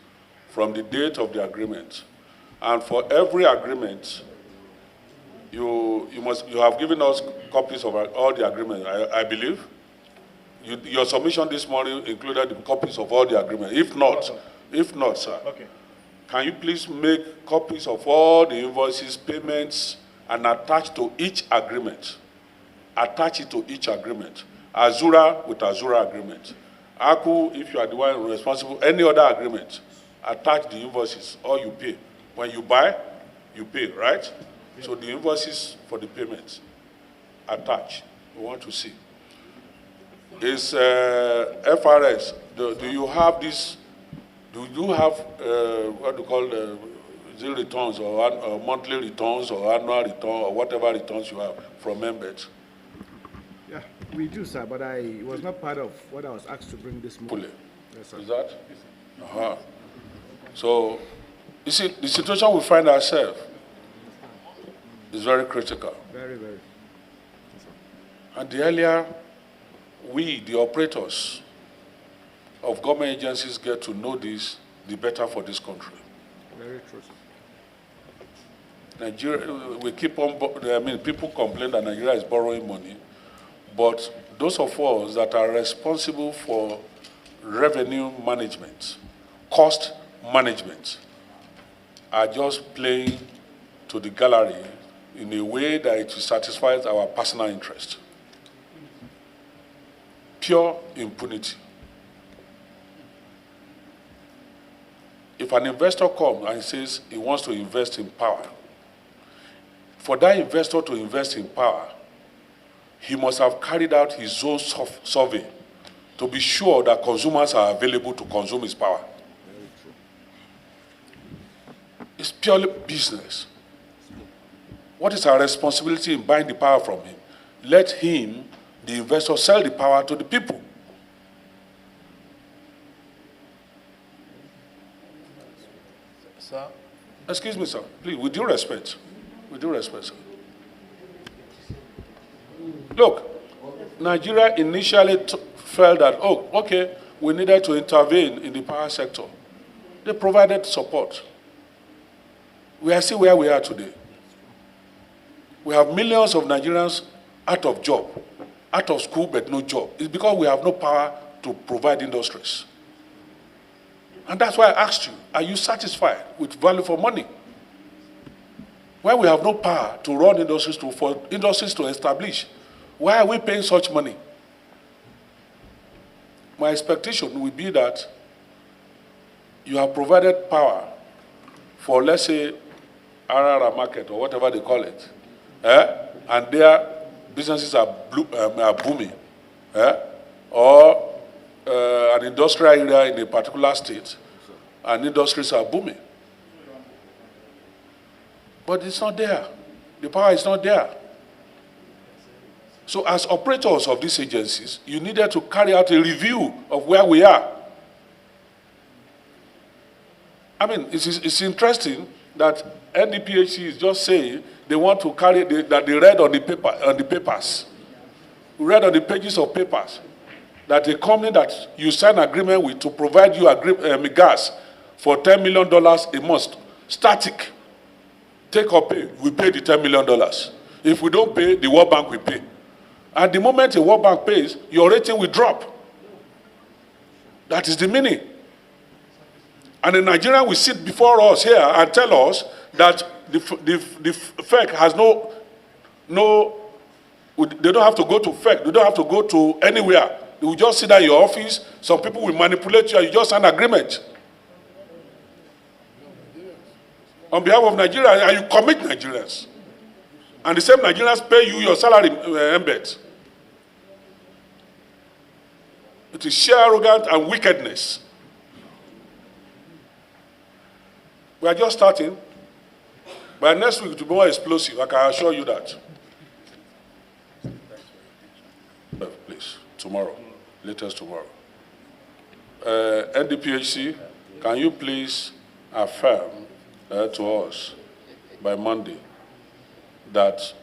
from the date of the agreement. And for every agreement, you have given us copies of all the agreements, I believe. Your submission this morning included the copies of all the agreements. If not, sir, okay. Can you please make copies of all the invoices, payments, and attach to each agreement? Attach it to each agreement. Azura with Azura agreement. Aku, if you are the one responsible, any other agreement, attach the invoices or you pay. When you buy, you pay, right? Yeah. So the invoices for the payments, attach. We want to see. Is FRS, do you have this? Do you have what you call zero returns or monthly returns or annual return or whatever returns you have from members? Yeah, we do, sir, but it was not part of what I was asked to bring this morning. Yes, sir. Is that? Uh-huh. So, you see, the situation we find ourselves is very critical. Very, very. And the earlier we, the operators of government agencies, get to know this, the better for this country. Very true. Nigeria, we keep on, people complain that Nigeria is borrowing money, but those of us that are responsible for revenue management, cost management, are just playing to the gallery in a way that it satisfies our personal interest. Pure impunity. If an investor comes and says he wants to invest in power, for that investor to invest in power, he must have carried out his own survey to be sure that consumers are available to consume his power. It's purely business. What is our responsibility in buying the power from him? Let him, the investor, sell the power to the people. Sir? Excuse me, sir. Please, with due respect. With due respect, sir. Look, Nigeria initially felt that, oh, okay, we needed to intervene in the power sector. They provided support. We are still where we are today. We have millions of Nigerians out of job, out of school but no job. It's because we have no power to provide industries. And that's why I asked you, are you satisfied with value for money? When we have no power to run industries, for industries to establish, why are we paying such money? My expectation will be that you have provided power for, let's say, Arara market or whatever they call it, and their businesses are booming, or an industrial area in a particular state, and industries are booming. But it's not there. The power is not there. So as operators of these agencies, you needed to carry out a review of where we are. I mean, it's interesting that NDPHC is just saying they want to carry, that they read on the papers, read on the pages of papers, that a company that you sign agreement with to provide you gas for $10 million a month, static, take or pay, we pay the $10 million. If we don't pay, the World Bank will pay. At the moment the World Bank pays, your rating will drop. That is the meaning. And the Nigerian will sit before us here and tell us that the FEC has they don't have to go to FEC, they don't have to go to anywhere. They will just sit down in your office, some people will manipulate you, and you just sign an agreement. On behalf of Nigeria, and you commit Nigerians. And the same Nigerians pay you your salary embed. It is sheer arrogance and wickedness. We are just starting. By next week, it will be more explosive. I can assure you that. Please, tomorrow, latest tomorrow. NDPHC, can you please affirm to us by Monday that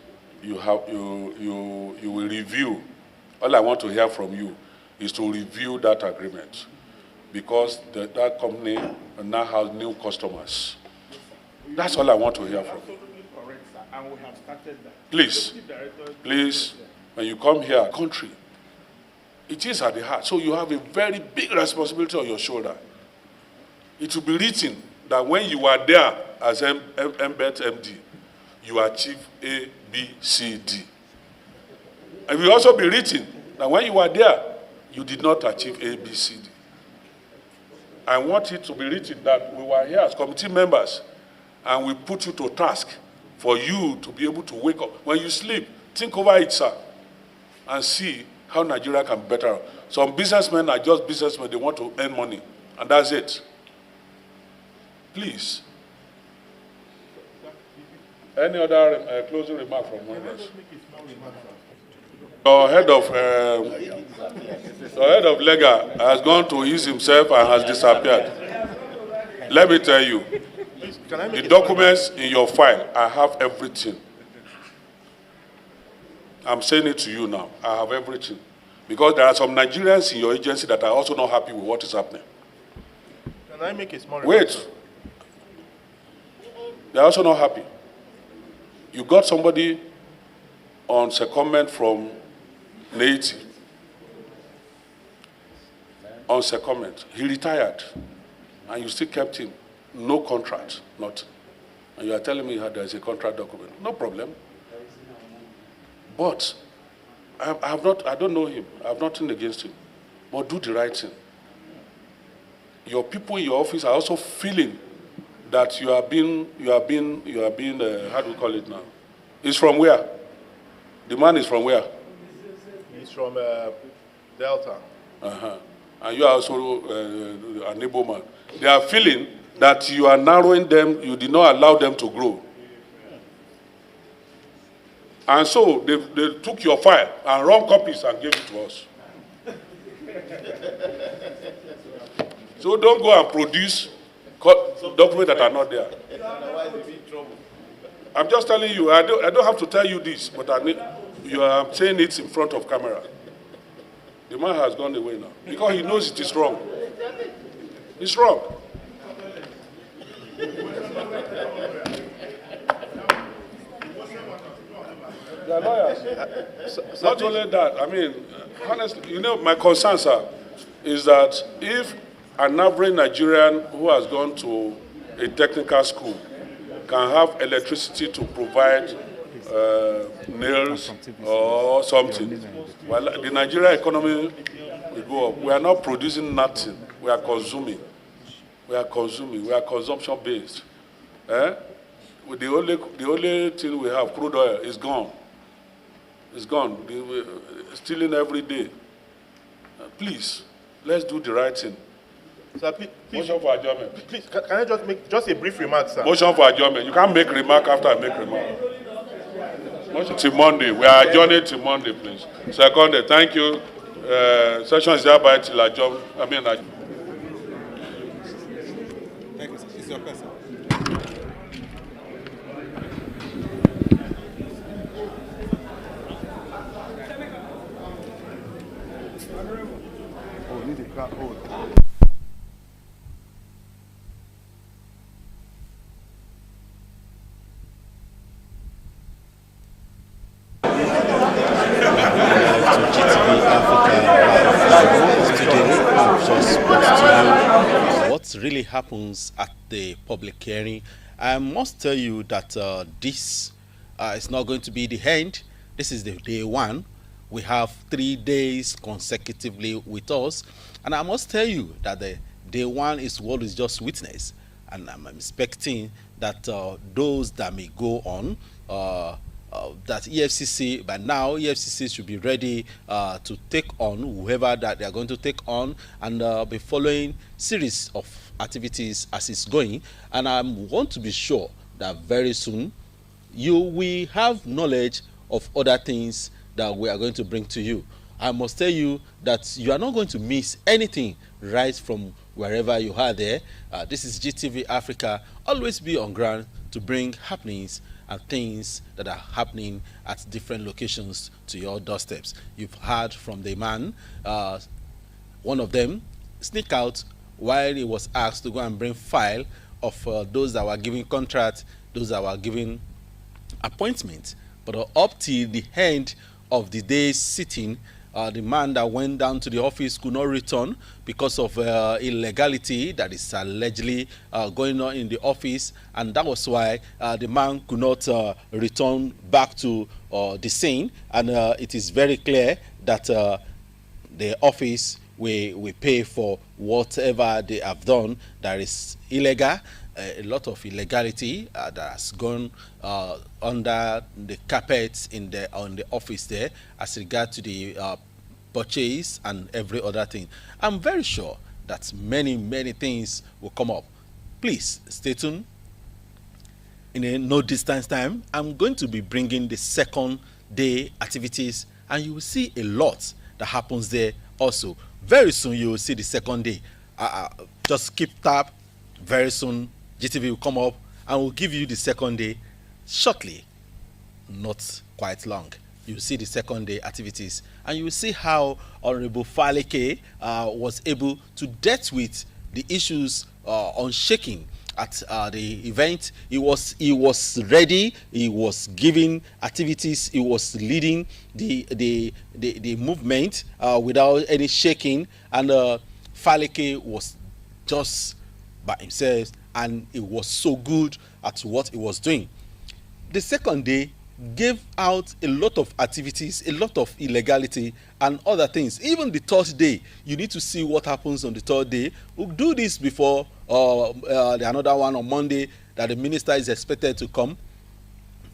you will review? All I want to hear from you is to review that agreement, because that company now has new customers. That's all I want to hear from you. Correct, sir. And we have started that. Please, when you come here, country, it is at the heart. So you have a very big responsibility on your shoulder. It will be written that when you are there as MBET MD, you achieve A, B, C, D. And it will also be written that when you are there, you did not achieve A, B, C, D. I want it to be written that we were here as committee members and we put you to task for you to be able to wake up. When you sleep, think over it, sir, and see how Nigeria can be better. Some businessmen are just businessmen, they want to earn money, and that's it. Please. Any other closing remark from one of us? Your head of Lega has gone to ease himself and has disappeared. Let me tell you, the documents in your file, I have everything. I'm saying it to you now. I have everything. Because there are some Nigerians in your agency that are also not happy with what is happening. Can I make a small remark? Wait. They're also not happy. You got somebody on secondment from Haiti. On secondment. He retired. And you still kept him. No contract. Not. And you are telling me there is a contract document. No problem. But I don't know him. I have nothing against him. But do the right thing. Your people in your office are also feeling that you are being, how do we call it now? He's from where? The man is from where? He's from Delta. And you are also a neighborman. They are feeling that you are narrowing them, you did not allow them to grow. And so they took your file and wrong copies and gave it to us. So don't go and produce documents that are not there. I'm just telling you, I don't have to tell you this, but you are saying it in front of camera. The man has gone away now because he knows it is wrong. It's wrong. They are lawyers. Not only that, I mean, honestly, my concern, sir, is that if an average Nigerian who has gone to a technical school can have electricity to provide nails or something, well, the Nigerian economy will go up. We are not producing nothing. We are consuming. We are consuming. We are consumption based. The only thing we have, crude oil, is gone. It's gone. We're stealing every day. Please, let's do the right thing. Sir, please, motion for adjournment. Please, can I just make just a brief remark, sir? Motion for adjournment. You can't make remark after I make remark. Motion till Monday. We are adjourning till Monday, please. Second, thank you. Session is hereby till adjourned. Thank you, sir. It's your person. Oh, need a crowd. Oh. What really happens at the public hearing? I must tell you that this is not going to be the end. This is the day one. We have 3 days consecutively with us, and I must tell you that the day one is what is just witnessed, and I'm expecting that those that may go on, that EFCC, by now EFCC should be ready to take on whoever that they are going to take on, and be following series of activities as it's going. And I want to be sure that very soon you will have knowledge of other things that we are going to bring to you. I must tell you that you are not going to miss anything right from wherever you are there. This is GTV Africa. Always be on ground to bring happenings and things that are happening at different locations to your doorsteps. You've heard from the man, one of them sneak out while he was asked to go and bring file of those that were giving contract, those that were giving appointment. But up till the end of the day's sitting, the man that went down to the office could not return because of illegality that is allegedly going on in the office, and that was why the man could not return back to the scene. And it is very clear that the office will pay for whatever they have done that is illegal. A lot of illegality that has gone under the carpet on the office there as regard to the purchase and every other thing. I'm very sure that many things will come up. Please stay tuned. In a no distance time, I'm going to be bringing the second day activities, and you will see a lot that happens there also. Very soon you will see the second day. Just keep tap. Very soon GTV will come up and will give you the second day shortly, not quite long. You will see the second day activities, and you will see how Honorable Faleke was able to deal with the issues on shaking at the event. He was ready. He was giving activities. He was leading the movement without any shaking, and Faleke was just by himself, and it was so good at what he was doing. The second day gave out a lot of activities, a lot of illegality and other things. Even the third day, you need to see what happens on the third day. We'll do this before another one on Monday that the minister is expected to come,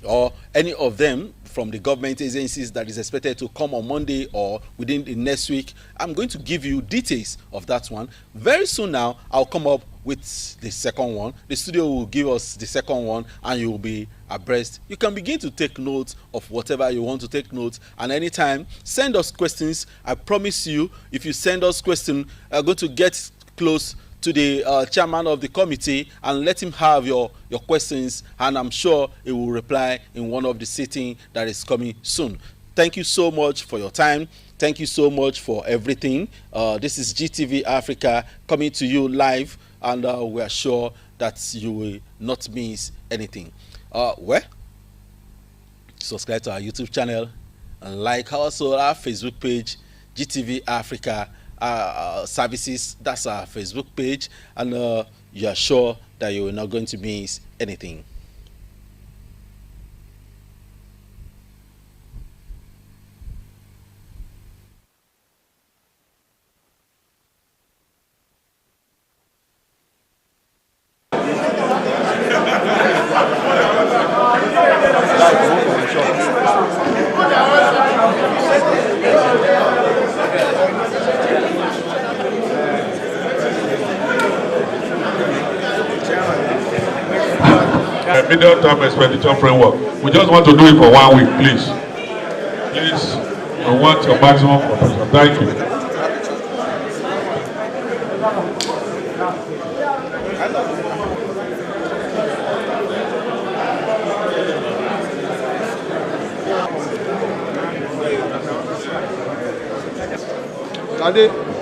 or any of them from the government agencies that is expected to come on Monday or within the next week. I'm going to give you details of that one. Very soon now, I'll come up with the second one. The studio will give us the second one, and you will be abreast. You can begin to take notes of whatever you want to take notes, and anytime, send us questions. I promise you, if you send us questions, I'm going to get close to the chairman of the committee and let him have your questions, and I'm sure he will reply in one of the sittings that is coming soon. Thank you so much for your time. Thank you so much for everything. This is GTV Africa coming to you live, and we are sure that you will not miss anything. Subscribe to our YouTube channel and like also our Facebook page, GTV Africa Services. That's our Facebook page, and you are sure that you are not going to miss anything. Medium-term expenditure framework. We just want to do it for 1 week, please. Please, I want your maximum proportion. Thank you. Ade.